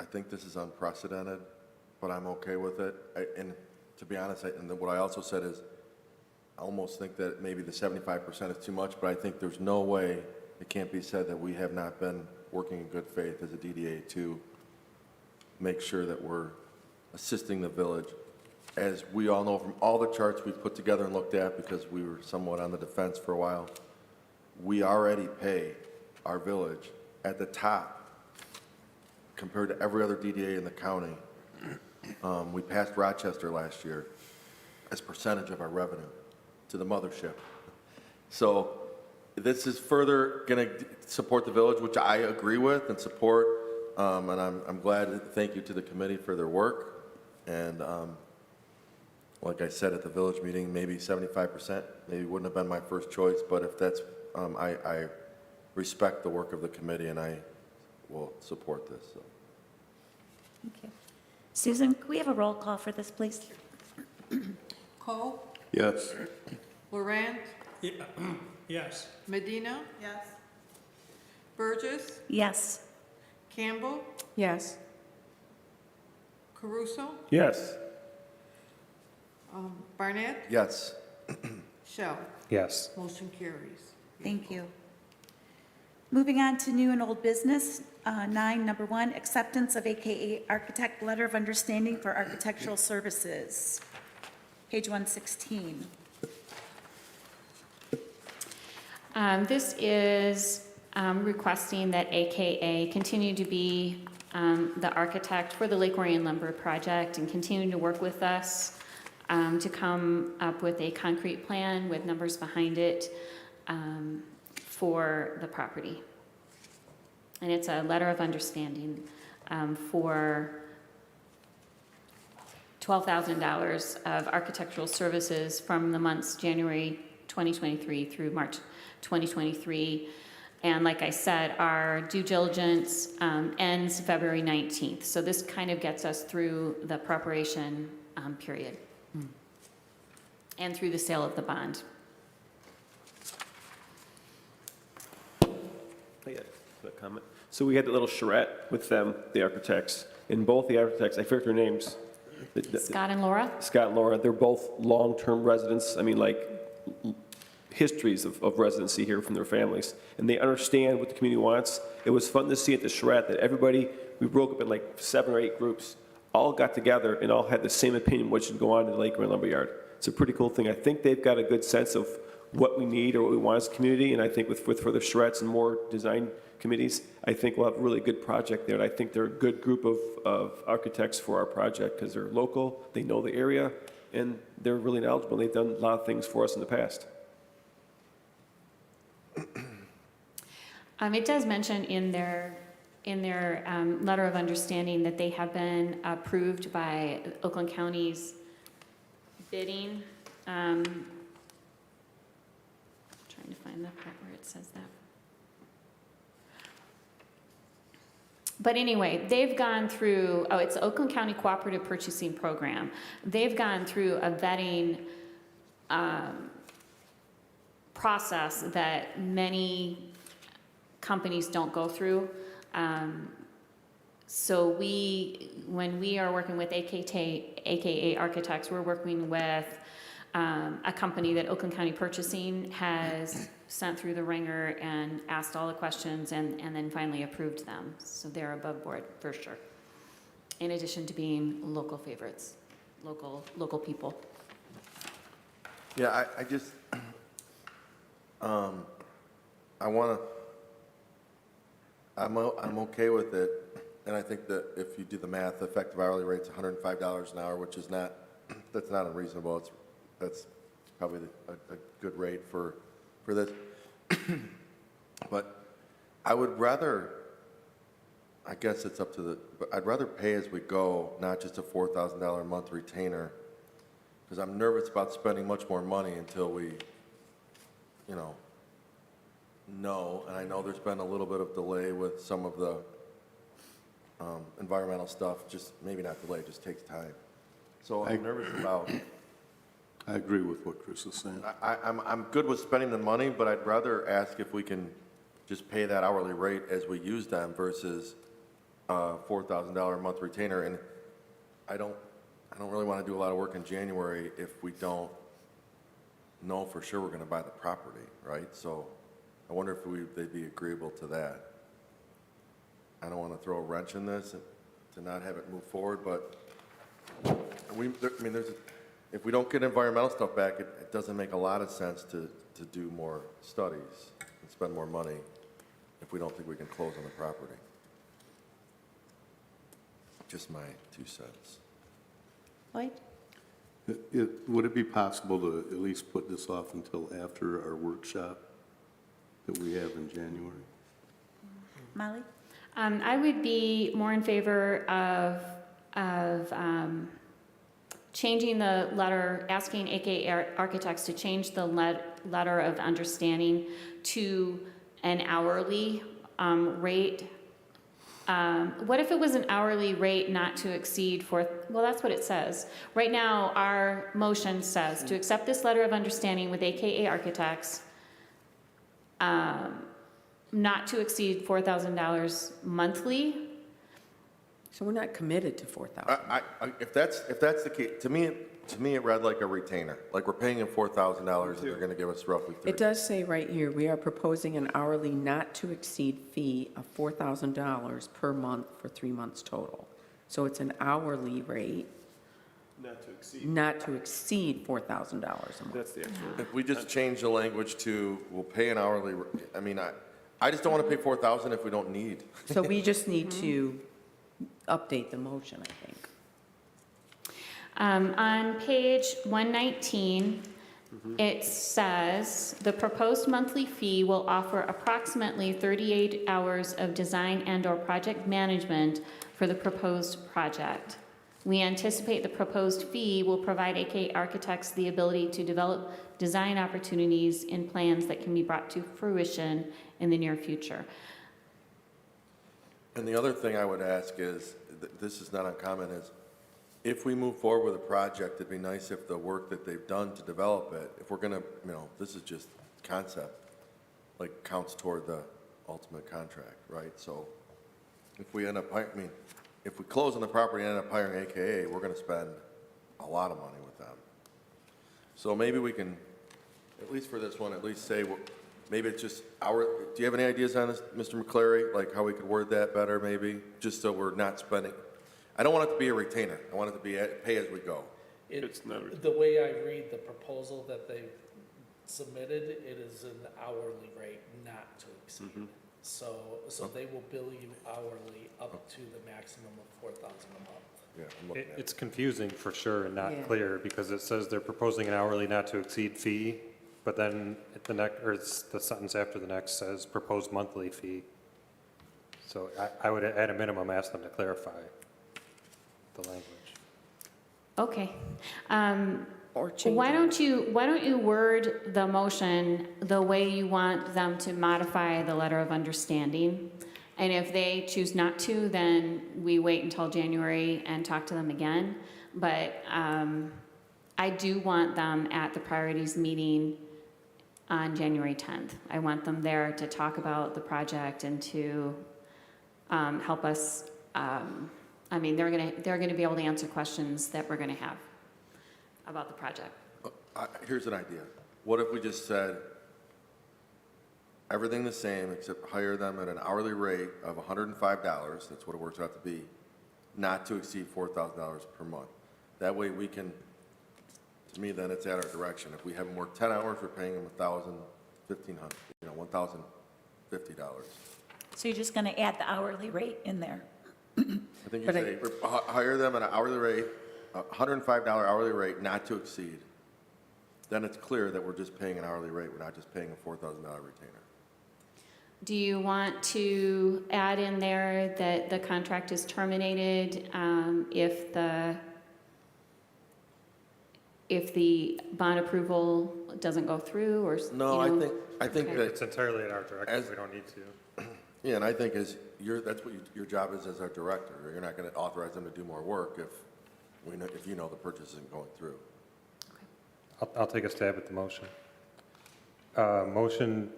think this is unprecedented, but I'm okay with it. And to be honest, and what I also said is, I almost think that maybe the 75% is too much, but I think there's no way it can't be said that we have not been working in good faith as a DDA to make sure that we're assisting the village. As we all know from all the charts we've put together and looked at, because we were somewhat on the defense for a while, we already pay our village at the top compared to every other DDA in the county. We passed Rochester last year as percentage of our revenue to the mothership. So this is further going to support the village, which I agree with and support. And I'm glad, thank you to the committee for their work. And like I said at the village meeting, maybe 75% maybe wouldn't have been my first choice, but if that's, I respect the work of the committee and I will support this. So. Thank you. Susan, could we have a roll call for this, please? Cole, Yes. Laurent, Yes. Medina. Yes. Burgess, Yes. Campbell, Yes. Caruso, Yes. Barnett, Yes. Shell. Yes. Motion carries. Thank you. Moving on to new and old business. 9, number 1, acceptance of AKA Architect Letter of Understanding for Architectural Services. Page 116. This is requesting that AKA continue to be the architect for the Lake Orion Lumber Project and continue to work with us to come up with a concrete plan with numbers behind it for the property. And it's a letter of understanding for $12,000 of architectural services from the months January 2023 through March 2023. And like I said, our due diligence ends February 19th. So this kind of gets us through the preparation period and through the sale of the bond. I got a comment. So we had the little charrette with them, the architects, and both the architects, I forget their names. Scott and Laura? Scott and Laura, they're both long-term residents. I mean, like, histories of residency here from their families, and they understand what the community wants. It was fun to see at the charrette that everybody, we broke up in like 7 or 8 groups, all got together and all had the same opinion what should go on in the Lake Orion Lumberyard. It's a pretty cool thing. I think they've got a good sense of what we need or what we want as a community, and I think with further charrettes and more design committees, I think we'll have a really good project there, and I think they're a good group of architects for our project because they're local, they know the area, and they're really knowledgeable. They've done a lot of things for us in the past. It does mention in their letter of understanding that they have been approved by Oakland County's bidding. Trying to find the part where it says that. But anyway, they've gone through, it's Oakland County Cooperative Purchasing Program. They've gone through a vetting process that many companies don't go through. So when we are working with AKA Architects, we're working with a company that Oakland County Purchasing has sent through the ringer and asked all the questions and then finally approved them. So they're above board for sure. In addition to being local favorites, local people. Yeah, I just, I want to, I'm okay with it, and I think that if you do the math, the effective hourly rate's $105 an hour, which is not, that's not unreasonable. That's probably a good rate for this. But I would rather, I guess it's up to but I'd rather pay as we go, not just a $4,000 a month retainer, because I'm nervous about spending much more money until we, know, and I know there's been a little bit of delay with some of the environmental stuff, just maybe not delay, just takes time. So I'm nervous about, I agree with what Chris is saying. I'm good with spending the money, but I'd rather ask if we can just pay that hourly rate as we use them versus $4,000 a month retainer. And I don't really want to do a lot of work in January if we don't know for sure we're going to buy the property, right? So I wonder if they'd be agreeable to that. I don't want to throw a wrench in this to not have it move forward, but if we don't get environmental stuff back, it doesn't make a lot of sense to do more studies and spend more money if we don't think we can close on the property. Just my 2 cents. Lloyd? Would it be possible to at least put this off until after our workshop that we have in January? Molly? I would be more in favor of changing the letter, asking AKA Architects to change the letter of understanding to an hourly rate. What if it was an hourly rate not to exceed well, that's what it says. Right now, our motion says to accept this letter of understanding with AKA Architects, not to exceed $4,000 monthly. So we're not committed to 4,000. If that's the case, to me it read like a retainer, like we're paying them $4,000 and they're going to give us roughly It does say right here, we are proposing an hourly not to exceed fee of $4,000 per month for 3 months total. So it's an hourly rate, not to exceed $4,000 a month. That's the actual. If we just change the language to, we'll pay an hourly, I just don't want to pay $4,000 if we don't need. So we just need to update the motion, I think. On page 119, it says, the proposed monthly fee will offer approximately 38 hours of design and/or project management for the proposed project. We anticipate the proposed fee will provide AKA Architects the ability to develop design opportunities in plans that can be brought to fruition in the near future. And the other thing I would ask is, this is not uncommon, is if we move forward with a project, it'd be nice if the work that they've done to develop it, if we're going to, this is just concept, like counts toward the ultimate contract, right? So if we end up, if we close on the property and end up hiring AKA, we're going to spend a lot of money with them. So maybe we can, at least for this one, at least say, maybe it's just do you have any ideas on this, Mr. McCleary? Like how we could word that better maybe, just so we're not spending. I don't want it to be a retainer. I want it to be pay as we go. It's not. The way I read the proposal that they submitted, it is an hourly rate not to exceed. So they will bill you hourly up to the maximum of $4,000 a month. Yeah, I'm looking at it. It's confusing for sure and not Yeah. clear because it says they're proposing an hourly not to exceed fee, but then it's the sentence after the next says proposed monthly fee. So I would, at a minimum, ask them to clarify the language. Okay. Or change Why it. don't you word the motion the way you want them to modify the letter of understanding? And if they choose not to, then we wait until January and talk to them again. But I do want them at the priorities meeting on January 10th. I want them there to talk about the project and to help us I mean, they're gonna be able to answer questions that we're gonna have about the project. Here's an idea. What if we just said, everything the same, except hire them at an hourly rate of $105, that's what it works out to be, not to exceed $4,000 per month. That way we can, to me, then it's at our direction. If we have them work 10 hours, we're paying them $1,000, $1,500, $1,050. So you're just going to add the hourly rate in there? I think you say, hire them at an hourly rate, $105 hourly rate, not to exceed. Then it's clear that we're just paying an hourly rate, we're not just paying a $4,000 retainer. Do you want to add in there that the contract is terminated if the bond approval doesn't go through, or? No, I think Okay. that, It's entirely at our direction, we don't need to. yeah, and I think that's what your job is as our director. You're not going to authorize them to do more work if you know the purchase isn't going through. I'll take a stab at the motion. Motion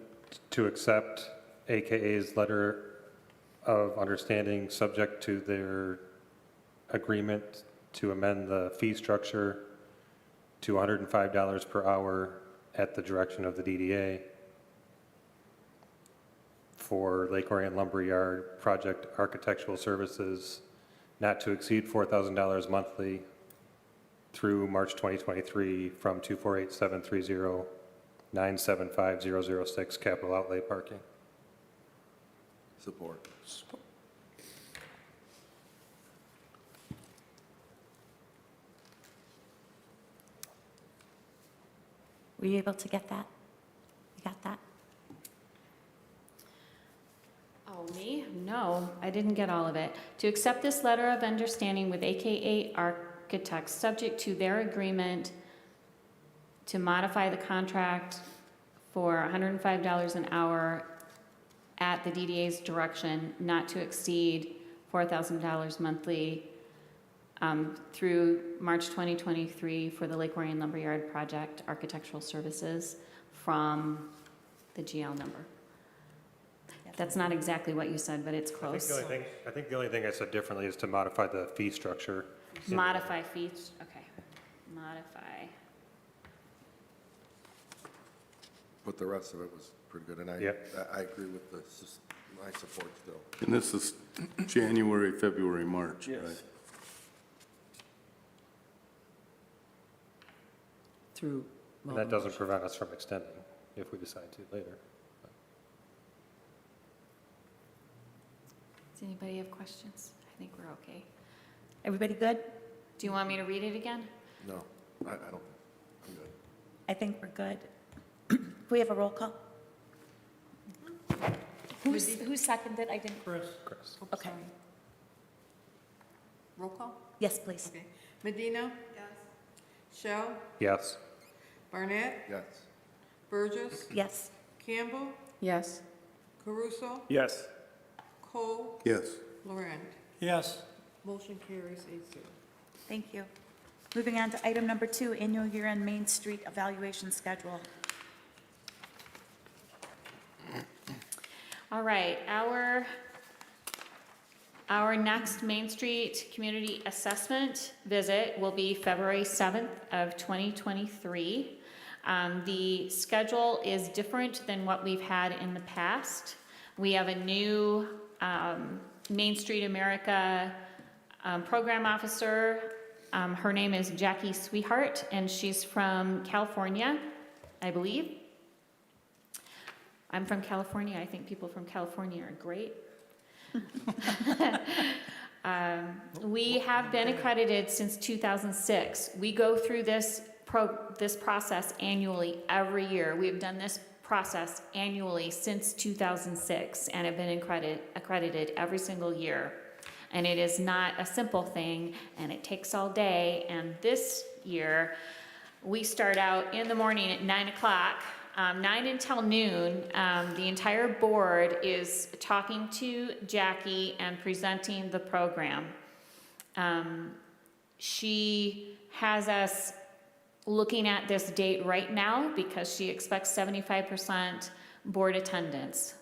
to accept AKA's letter of understanding, subject to their agreement to amend the fee structure to $105 per hour at the direction of the DDA for Lake Orion Lumberyard project architectural services not to exceed $4,000 monthly through March 2023 from 248-730-975-006 capital outlay parking. Support. Were you able to get that? You got that? Oh, me? No, I didn't get all of it. To accept this letter of understanding with AKA Architects, subject to their agreement to modify the contract for $105 an hour at the DDA's direction, not to exceed $4,000 monthly through March 2023 for the Lake Orion Lumberyard project architectural services from the GL number. That's not exactly what you said, but it's close. I think the only thing I said differently is to modify the fee structure. Modify fees, okay. Modify. But the rest of it was pretty good, and I agree with my support still. And this is January, February, March, Yes. right? Through. And that doesn't prevent us from extending if we decide to later. Does anybody have questions? I think we're okay. Everybody good? Do you want me to read it again? No, I don't, I'm good. I think we're good. Can we have a roll call? Who seconded? I didn't. Chris? Okay. Roll call? Yes, please. Okay. Medina? Yes. Shell? Yes. Barnett? Yes. Burgess? Yes. Campbell? Yes. Caruso? Yes. Cole? Yes. Laurent? Yes. Motion carries 8-0. Thank you. Moving on to item number 2, annual year-end Main Street evaluation schedule. All right, our next Main Street Community Assessment visit will be February 7th of 2023. The schedule is different than what we've had in the past. We have a new Main Street America program officer. Her name is Jackie Sweetheart, and she's from California, I believe. I'm from California. I think people from California are great. We have been accredited since 2006. We go through this process annually every year. We've done this process annually since 2006 and have been accredited every single year. And it is not a simple thing, and it takes all day. And this year, we start out in the morning at 9 o'clock. 9 until noon, the entire board is talking to Jackie and presenting the program. She has us looking at this date right now because she expects 75% board attendance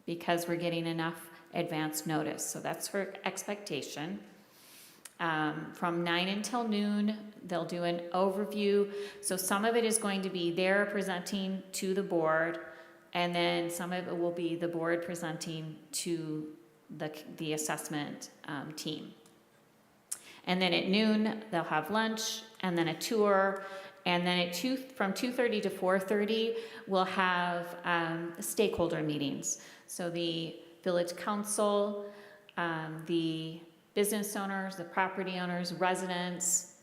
because we're getting enough advance notice. So that's for expectation. From 9 until noon, they'll do an overview. So some of it is going to be their presenting to the board, and then some of it will be the board presenting to the assessment team. And then at noon, they'll have lunch, and then a tour, and then from 2:30 to 4:30, we'll have stakeholder meetings. So the village council, the business owners, the property owners, residents,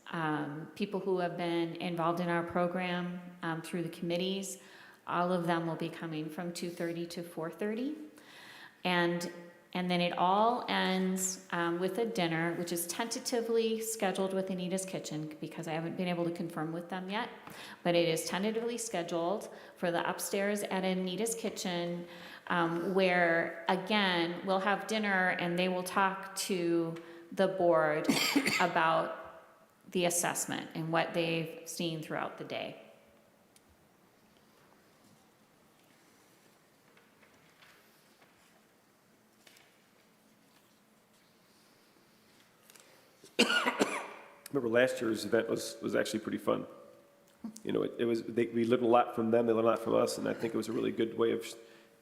people who have been involved in our program through the committees, all of them will be coming from 2:30 to 4:30. And then it all ends with a dinner, which is tentatively scheduled with Anita's Kitchen, because I haven't been able to confirm with them yet. But it is tentatively scheduled for the upstairs at Anita's Kitchen, where, again, we'll have dinner and they will talk to the board about the assessment and what they've seen throughout the day. Remember last year's event was actually pretty fun. You know, we learned a lot from them, they learned a lot from us, and I think it was a really good way of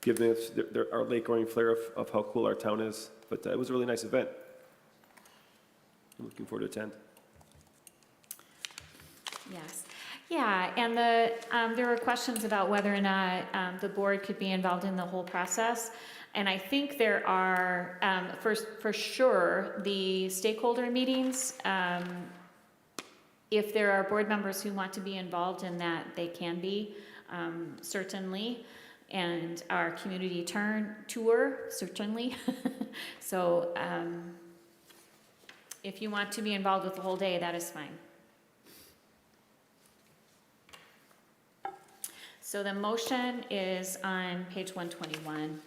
giving us our Lake Orion flair of how cool our town is. But it was a really nice event. I'm looking forward to attend. Yes. Yeah, and there were questions about whether or not the board could be involved in the whole process. And I think there are, for sure, the stakeholder meetings. If there are board members who want to be involved in that, they can be, certainly. And our community tour, certainly. So if you want to be involved with the whole day, that is fine. So the motion is on page 121.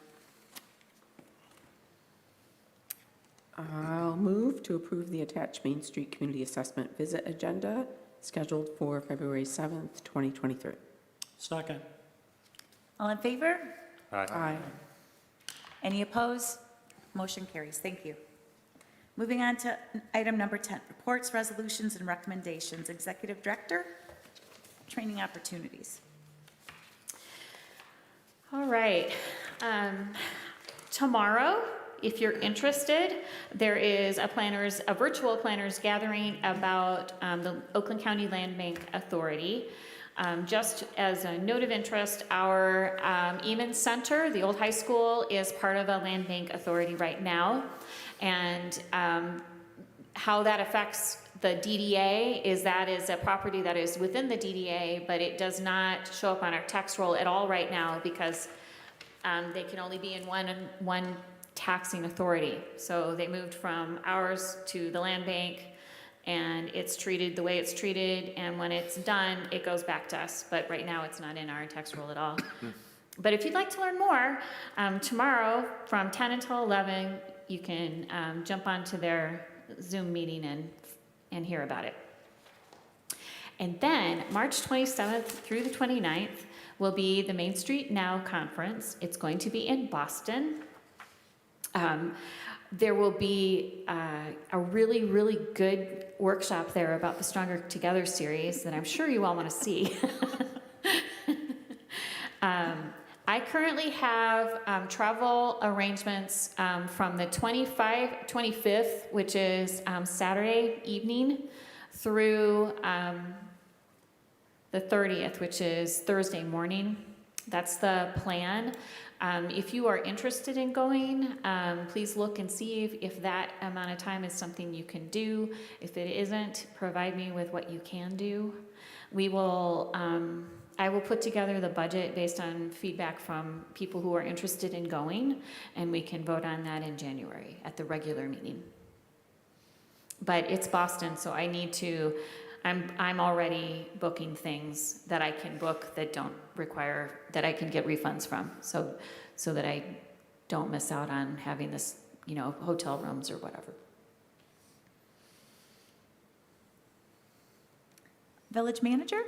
I'll move to approve the attached Main Street Community Assessment Visit Agenda scheduled for February 7th, 2023. Second. All in favor? Aye. Any opposed? Motion carries. Thank you. Moving on to item number 10, reports, resolutions, and recommendations. Executive Director, training opportunities. All right. Tomorrow, if you're interested, there is a virtual planners gathering about the Oakland County Land Bank Authority. Just as a note of interest, our Eamon Center, the old high school, is part of a land bank authority right now. And how that affects the DDA is that is a property that is within the DDA, but it does not show up on our tax roll at all right now because they can only be in one taxing authority. So they moved from ours to the land bank, and it's treated the way it's treated, and when it's done, it goes back to us. But right now, it's not in our tax roll at all. But if you'd like to learn more, tomorrow from 10 until 11, you can jump onto their Zoom meeting and hear about it. And then March 27th through the 29th will be the Main Street Now conference. It's going to be in Boston. There will be a really, really good workshop there about the Stronger Together series that I'm sure you all want to see. I currently have travel arrangements from the 25th, which is Saturday evening, through the 30th, which is Thursday morning. That's the plan. If you are interested in going, please look and see if that amount of time is something you can do. If it isn't, provide me with what you can do. I will put together the budget based on feedback from people who are interested in going, and we can vote on that in January at the regular meeting. But it's Boston, so I need to, I'm already booking things that I can book that don't require, that I can get refunds from, so that I don't miss out on having this, hotel rooms or whatever. Village Manager?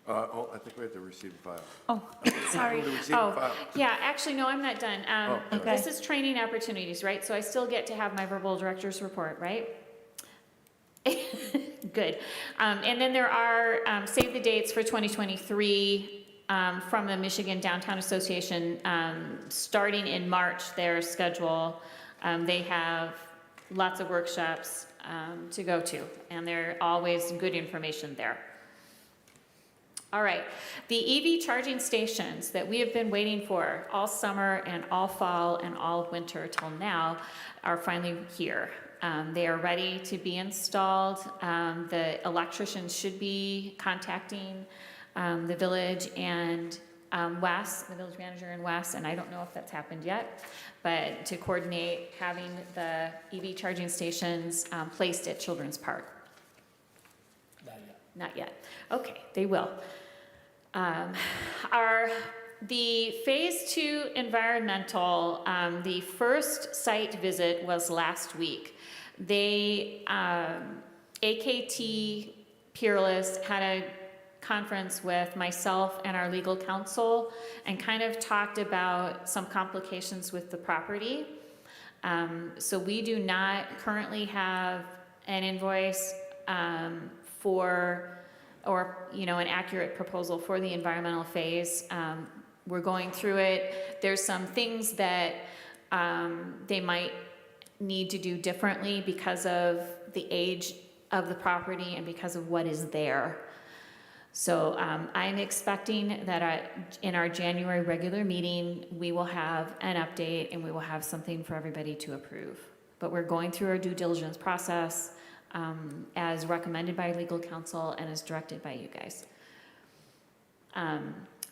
I think we have to receive the file. Oh, sorry. To receive the Oh, file. yeah, actually, no, I'm not done. Oh, okay. This is training opportunities, right? So I still get to have my verbal director's report, right? Good. And then there are save the dates for 2023 from the Michigan Downtown Association. Starting in March, their schedule, they have lots of workshops to go to, and there always good information there. All right, the EV charging stations that we have been waiting for all summer and all fall and all winter till now are finally here. They are ready to be installed. The electricians should be contacting the village and Wes, the village manager and Wes, and I don't know if that's happened yet, but to coordinate having the EV charging stations placed at Children's Park. Not yet. Not yet. Okay, they will. The Phase 2 environmental, the first site visit was last week. They, AKT Peerless had a conference with myself and our legal counsel and kind of talked about some complications with the property. So we do not currently have an invoice or an accurate proposal for the environmental phase. We're going through it. There's some things that they might need to do differently because of the age of the property and because of what is there. So I'm expecting that in our January regular meeting, we will have an update and we will have something for everybody to approve. But we're going through our due diligence process as recommended by legal counsel and as directed by you guys.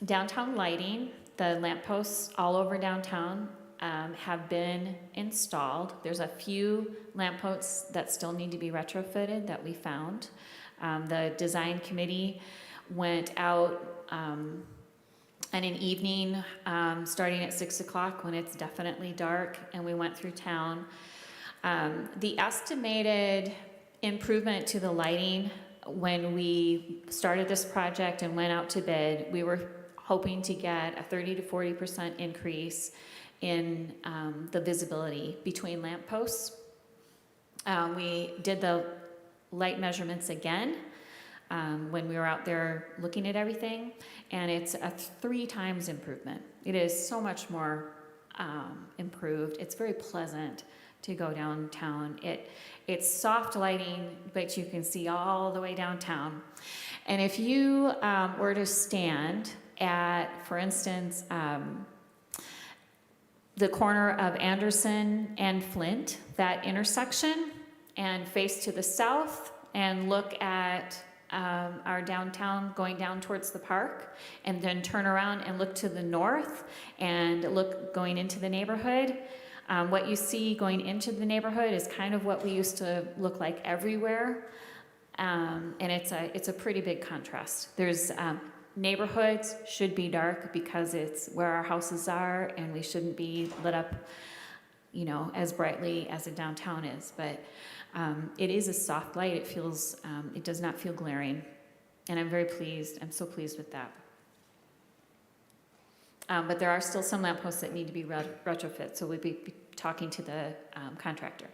Downtown lighting, the lampposts all over downtown have been installed. There's a few lampposts that still need to be retrofitted that we found. The design committee went out on an evening starting at 6 o'clock when it's definitely dark, and we went through town. The estimated improvement to the lighting when we started this project and went out to bid, we were hoping to get a 30 to 40% increase in the visibility between lampposts. We did the light measurements again when we were out there looking at everything, and it's a 3 times improvement. It is so much more improved. It's very pleasant to go downtown. It's soft lighting, but you can see all the way downtown. And if you were to stand at, for instance, the corner of Anderson and Flint, that intersection, and face to the south and look at our downtown going down towards the park, and then turn around and look to the north and look going into the neighborhood. What you see going into the neighborhood is kind of what we used to look like everywhere, and it's a pretty big contrast. There's neighborhoods should be dark because it's where our houses are, and we shouldn't be lit up, as brightly as a downtown is. But it is a soft light. It does not feel glaring, and I'm very pleased. I'm so pleased with that. But there are still some lampposts that need to be retrofit, so we'll be talking to the contractor.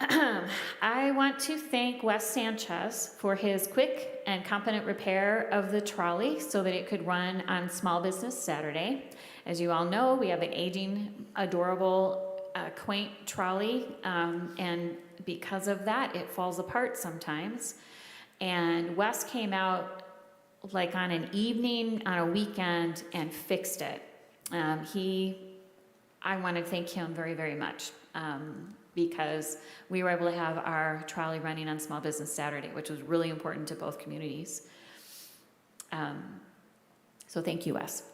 I want to thank Wes Sanchez for his quick and competent repair of the trolley so that it could run on Small Business Saturday. As you all know, we have an aging, adorable, quaint trolley, and because of that, it falls apart sometimes. And Wes came out like on an evening, on a weekend, and fixed it. I want to thank him very, very much because we were able to have our trolley running on Small Business Saturday, which was really important to both communities. So thank you, Wes.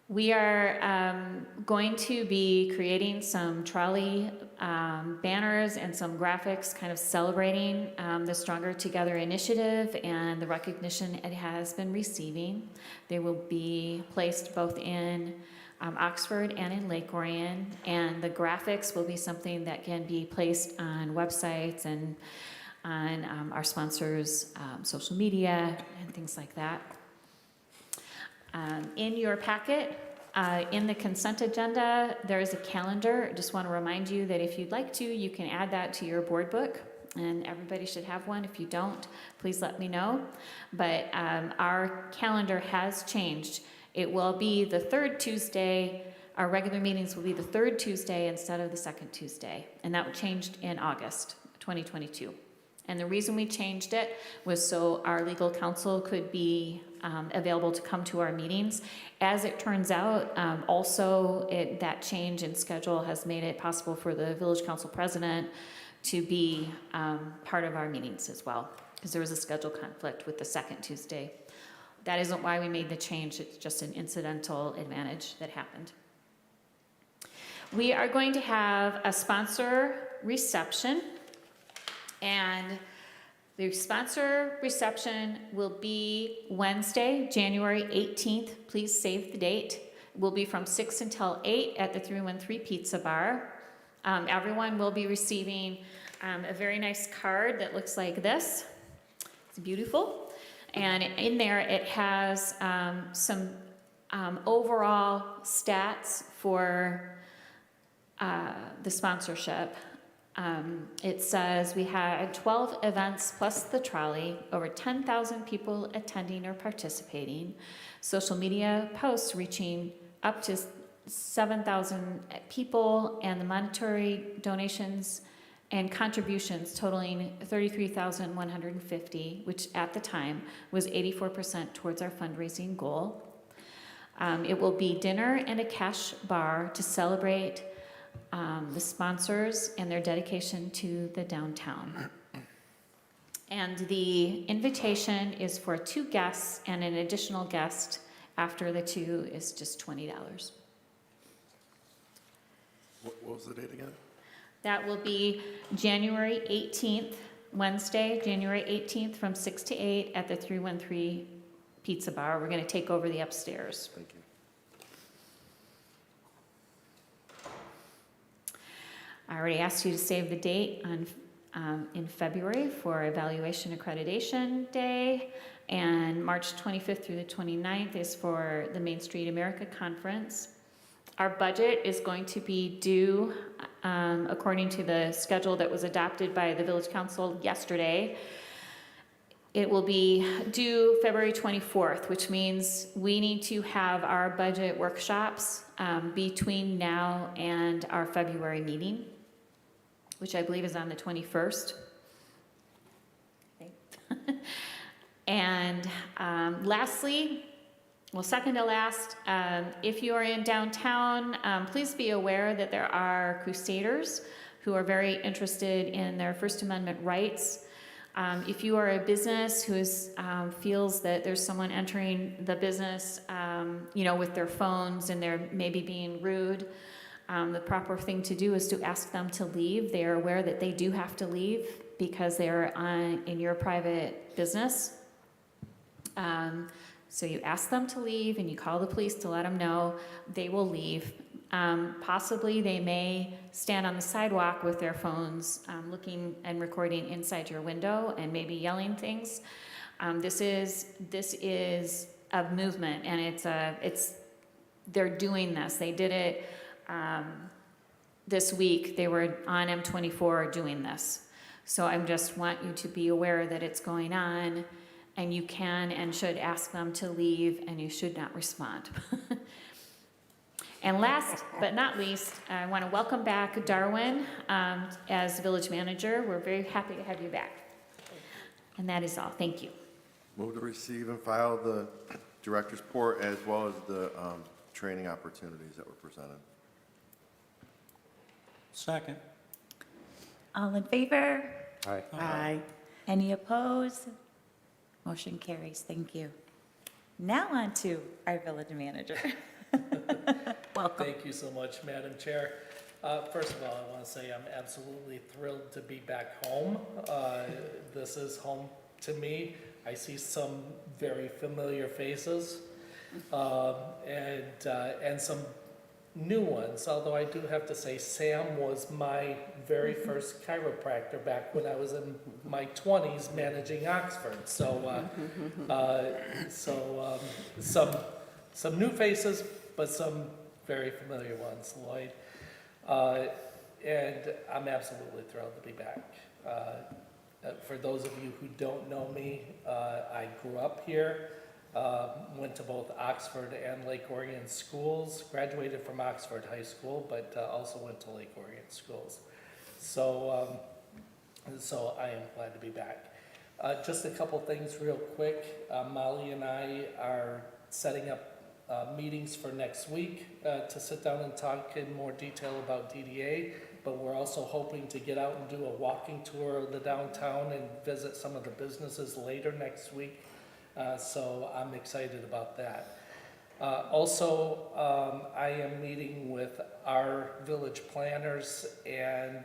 We are going to be creating some trolley banners and some graphics kind of celebrating the Stronger Together initiative and the recognition it has been receiving. They will be placed both in Oxford and in Lake Orion, and the graphics will be something that can be placed on websites and on our sponsors' social media and things like that. In your packet, in the consent agenda, there is a calendar. I just want to remind you that if you'd like to, you can add that to your board book, and everybody should have one. If you don't, please let me know. But our calendar has changed. It will be the third Tuesday. Our regular meetings will be the third Tuesday instead of the second Tuesday, and that changed in August 2022. And the reason we changed it was so our legal counsel could be available to come to our meetings. As it turns out, also that change in schedule has made it possible for the village council president to be part of our meetings as well, because there was a schedule conflict with the second Tuesday. That isn't why we made the change, it's just an incidental advantage that happened. We are going to have a sponsor reception, and the sponsor reception will be Wednesday, January 18th. Please save the date. It will be from 6 until 8 at the 313 Pizza Bar. Everyone will be receiving a very nice card that looks like this. It's beautiful. And in there it has some overall stats for the sponsorship. It says we had 12 events plus the trolley, over 10,000 people attending or participating, social media posts reaching up to 7,000 people, and the monetary donations and contributions totaling $33,150, which at the time was 84% towards our fundraising goal. It will be dinner and a cash bar to celebrate the sponsors and their dedication to the downtown. And the invitation is for 2 guests, and an additional guest after the 2 is just $20. What was the date again? That will be January 18th, Wednesday, January 18th from 6 to 8 at the 313 Pizza Bar. We're going to take over the upstairs. Thank you. I already asked you to save the date in February for Evaluation Accreditation Day, and March 25th through the 29th is for the Main Street America Conference. Our budget is going to be due, according to the schedule that was adopted by the Village Council yesterday. It will be due February 24th, which means we need to have our budget workshops between now and our February meeting, which I believe is on the 21st. And lastly, well, second to last, if you are in downtown, please be aware that there are Crusaders who are very interested in their First Amendment rights. If you are a business who feels that there's someone entering the business, with their phones and they're maybe being rude, the proper thing to do is to ask them to leave. They are aware that they do have to leave because they're in your private business. So you ask them to leave and you call the police to let them know. They will leave. Possibly they may stand on the sidewalk with their phones looking and recording inside your window and maybe yelling things. This is a movement, and they're doing this. They did it this week. They were on M24 doing this. So I just want you to be aware that it's going on, and you can and should ask them to leave, and you should not respond. And last but not least, I want to welcome back Darwin as village manager. We're very happy to have you back. And that is all. Thank you. Move to receive and file the director's report as well as the training opportunities that were presented. Second. All in favor? Aye. Aye. Any opposed? Motion carries. Thank you. Now on to our village manager. Welcome. Thank you so much, Madam Chair. First of all, I want to say I'm absolutely thrilled to be back home. This is home to me. I see some very familiar faces and some new ones, although I do have to say Sam was my very first chiropractor back when I was in my 20s managing Oxford. So, some new faces, but some very familiar ones, Lloyd. And I'm absolutely thrilled to be back. For those of you who don't know me, I grew up here, went to both Oxford and Lake Orion schools, graduated from Oxford High School, but also went to Lake Orion schools. So I am glad to be back. Just a couple things real quick. Molly and I are setting up meetings for next week to sit down and talk in more detail about DDA, but we're also hoping to get out and do a walking tour of the downtown and visit some of the businesses later next week. So I'm excited about that. Also, I am meeting with our village planners and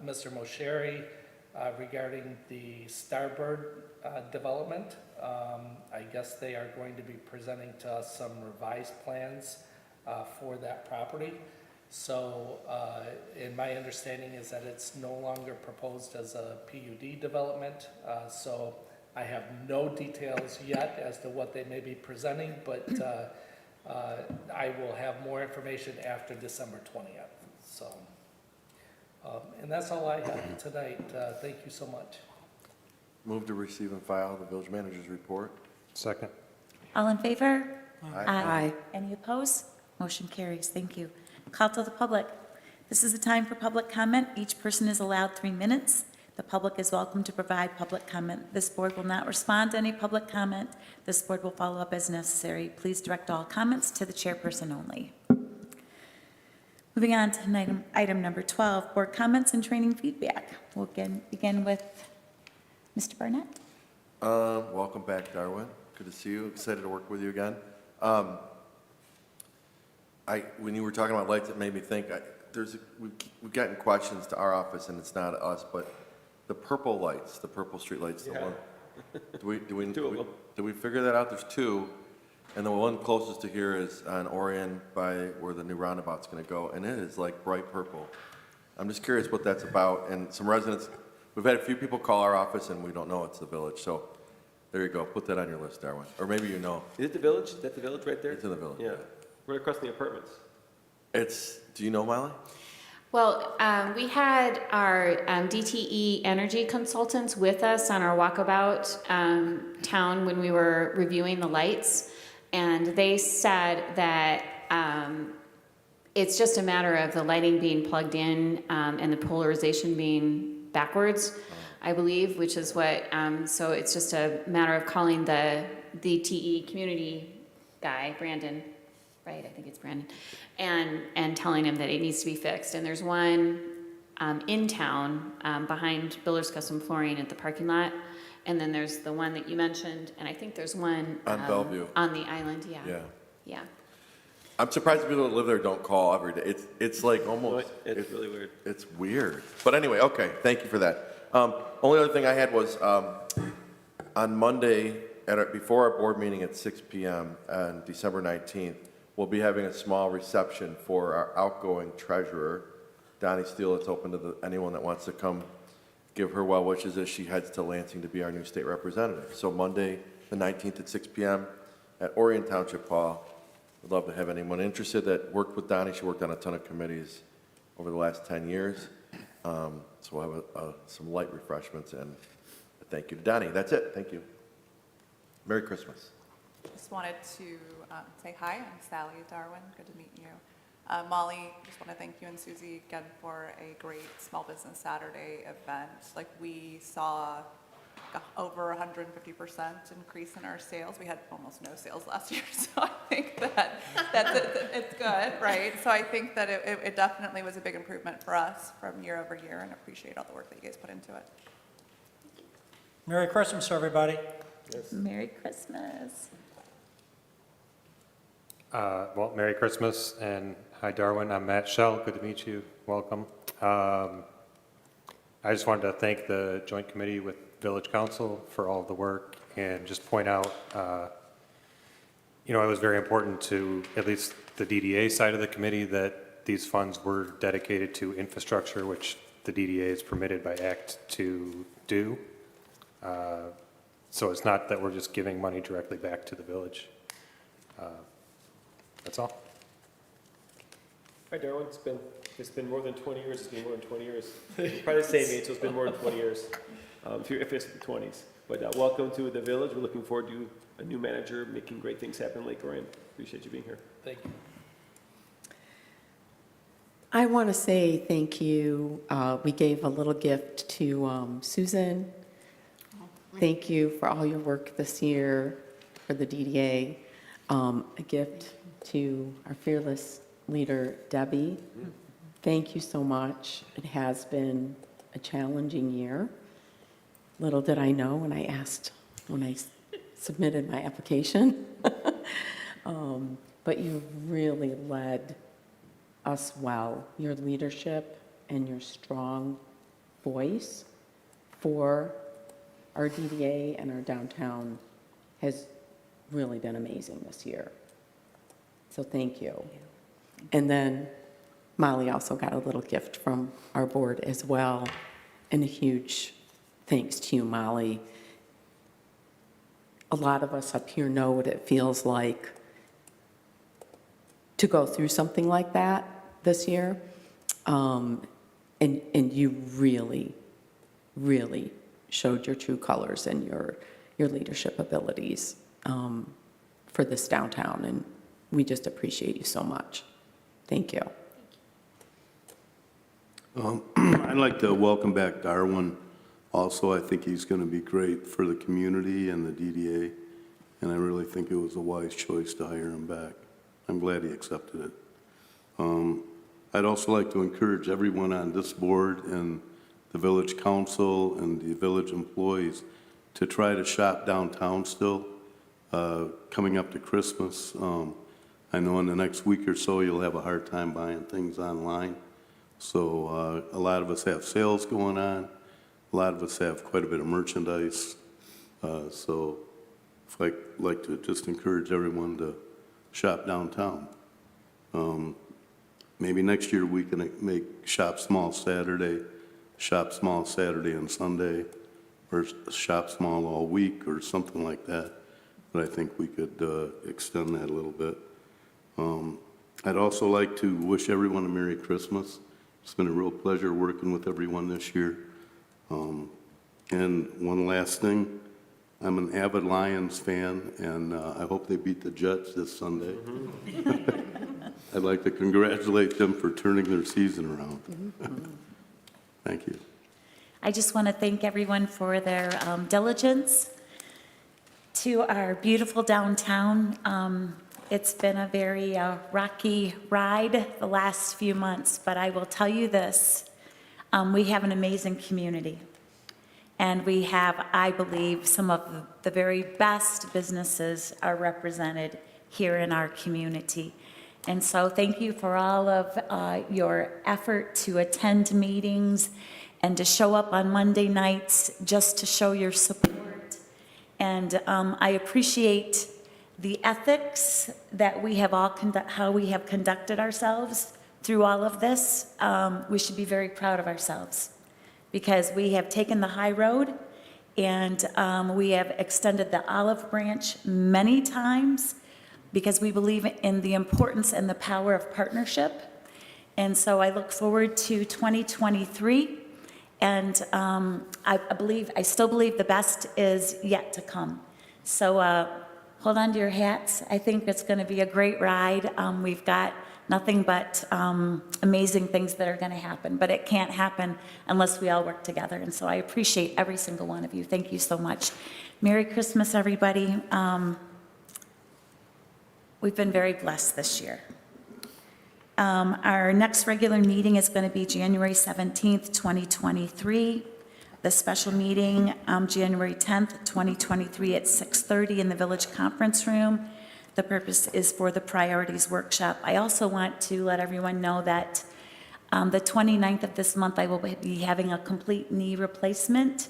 Mr. Mosheri regarding the Starbird development. I guess they are going to be presenting to us some revised plans for that property. So, and my understanding is that it's no longer proposed as a PUD development. So I have no details yet as to what they may be presenting, but I will have more information after December 20th. So, and that's all I have tonight. Thank you so much. Move to receive and file the village manager's report. Second. All in favor? Aye. Any opposed? Motion carries. Thank you. Call to the public. This is the time for public comment. Each person is allowed 3 minutes. The public is welcome to provide public comment. This board will not respond to any public comment. This board will follow up as necessary. Please direct all comments to the chairperson only. Moving on to item number 12, board comments and training feedback. We'll begin with Mr. Barnett. Welcome back, Darwin. Good to see you. Excited to work with you again. When you were talking about lights, it made me think, we've gotten questions to our office, and it's not us, but the purple lights, the purple street lights, the one, do we figure that out? There's 2, and the one closest to here is on Orion by where the new roundabout's gonna go, and it is like bright purple. I'm just curious what that's about, and some residents, we've had a few people call our office, and we don't know it's the village, so there you go. Put that on your list, Darwin, or maybe you know. Is it the village? Is that the village right there? It's in the village. Yeah, right across from the apartments. Do you know, Molly? Well, we had our DTE energy consultants with us on our walkabout town when we were reviewing the lights, and they said that it's just a matter of the lighting being plugged in and the polarization being backwards, I believe, which is what, so it's just a matter of calling the DTE community guy, Brandon, right, I think it's Brandon, and telling him that it needs to be fixed. And there's one in town behind Builder's Custom Flooring at the parking lot. And then there's the one that you mentioned, and I think there's one On Bellevue. on the island, yeah. Yeah. Yeah. I'm surprised the people that live there don't call every day. It's like almost. It's really weird. It's weird. But anyway, okay, thank you for that. Only other thing I had was on Monday, before our board meeting at 6 p.m. on December 19th, we'll be having a small reception for our outgoing treasurer, Donnie Steele. It's open to anyone that wants to come give her well wishes as she heads to Lansing to be our new state representative. So Monday, the 19th at 6 p.m. at Orion Township Hall. We'd love to have anyone interested that worked with Donnie. She worked on a ton of committees over the last 10 years. So we'll have some light refreshments and a thank you to Donnie. That's it. Thank you. Merry Christmas. Just wanted to say hi. I'm Sally Darwin. Good to meet you. Molly, just want to thank you and Susie again for a great Small Business Saturday event. Like, we saw over 150% increase in our sales. We had almost no sales last year, so I think it's good, right? So I think that it definitely was a big improvement for us from year over year, and appreciate all the work that you guys put into it. Merry Christmas, everybody. Yes. Merry Christmas. Well, Merry Christmas, and hi, Darwin. I'm Matt Schell. Good to meet you. Welcome. I just wanted to thank the Joint Committee with Village Council for all of the work, and just point out You know, it was very important to, at least the DDA side of the committee, that these funds were dedicated to infrastructure, which the DDA is permitted by act to do. So it's not that we're just giving money directly back to the village. That's all. Hi, Darwin, it's been more than 20 years, it's been more than 20 years. Probably the same age, so it's been more than 20 years, if it's the 20s. But welcome to the village, we're looking forward to a new manager making great things happen in Lake Orion. Appreciate you being here. Thank you. I want to say thank you. We gave a little gift to Susan. Thank you for all your work this year for the DDA. A gift to our fearless leader, Debbie. Thank you so much. It has been a challenging year. Little did I know when I submitted my application. But you really led us well. Your leadership and your strong voice for our DDA and our downtown has really been amazing this year. So thank you. And then Molly also got a little gift from our board as well. And a huge thanks to you, Molly. A lot of us up here know what it feels like to go through something like that this year. And you really, really showed your true colors and your leadership abilities for this downtown. And we just appreciate you so much. Thank you. I'd like to welcome back Darwin. Also, I think he's going to be great for the community and the DDA, and I really think it was a wise choice to hire him back. I'm glad he accepted it. I'd also like to encourage everyone on this board and the village council and the village employees to try to shop downtown still, coming up to Christmas. I know in the next week or so you'll have a hard time buying things online. So a lot of us have sales going on. A lot of us have quite a bit of merchandise. So I'd like to just encourage everyone to shop downtown. Maybe next year we can make shop small Saturday and Sunday, or shop small all week or something like that. But I think we could extend that a little bit. I'd also like to wish everyone a Merry Christmas. It's been a real pleasure working with everyone this year. And one last thing, I'm an avid Lions fan, and I hope they beat the Jets this Sunday. I'd like to congratulate them for turning their season around. Thank you. I just want to thank everyone for their diligence to our beautiful downtown. It's been a very rocky ride the last few months, but I will tell you this, we have an amazing community. And we have, I believe, some of the very best businesses are represented here in our community. And so thank you for all of your effort to attend meetings and to show up on Monday nights just to show your support. And I appreciate the ethics that we have all how we have conducted ourselves through all of this. We should be very proud of ourselves because we have taken the high road and we have extended the olive branch many times because we believe in the importance and the power of partnership. And so I look forward to 2023. And I still believe the best is yet to come. So hold on to your hats. I think it's going to be a great ride. We've got nothing but amazing things that are going to happen, but it can't happen unless we all work together. And so I appreciate every single one of you. Thank you so much. Merry Christmas, everybody. We've been very blessed this year. Our next regular meeting is going to be January 17th, 2023. The special meeting, January 10th, 2023 at 6:30 in the Village Conference Room. The purpose is for the Priorities Workshop. I also want to let everyone know that the 29th of this month, I will be having a complete knee replacement.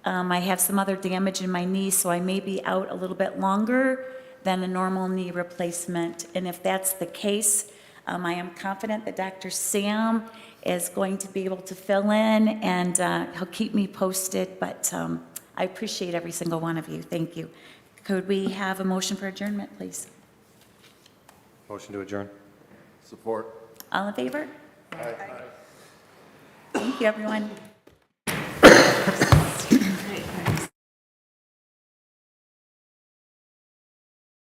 I have some other damage in my knee, so I may be out a little bit longer than a normal knee replacement. And if that's the case, I am confident that Dr. Sam is going to be able to fill in, and he'll keep me posted, but I appreciate every single one of you. Thank you. Could we have a motion for adjournment, please? Motion to adjourn. Support. All in favor? Thank you, everyone.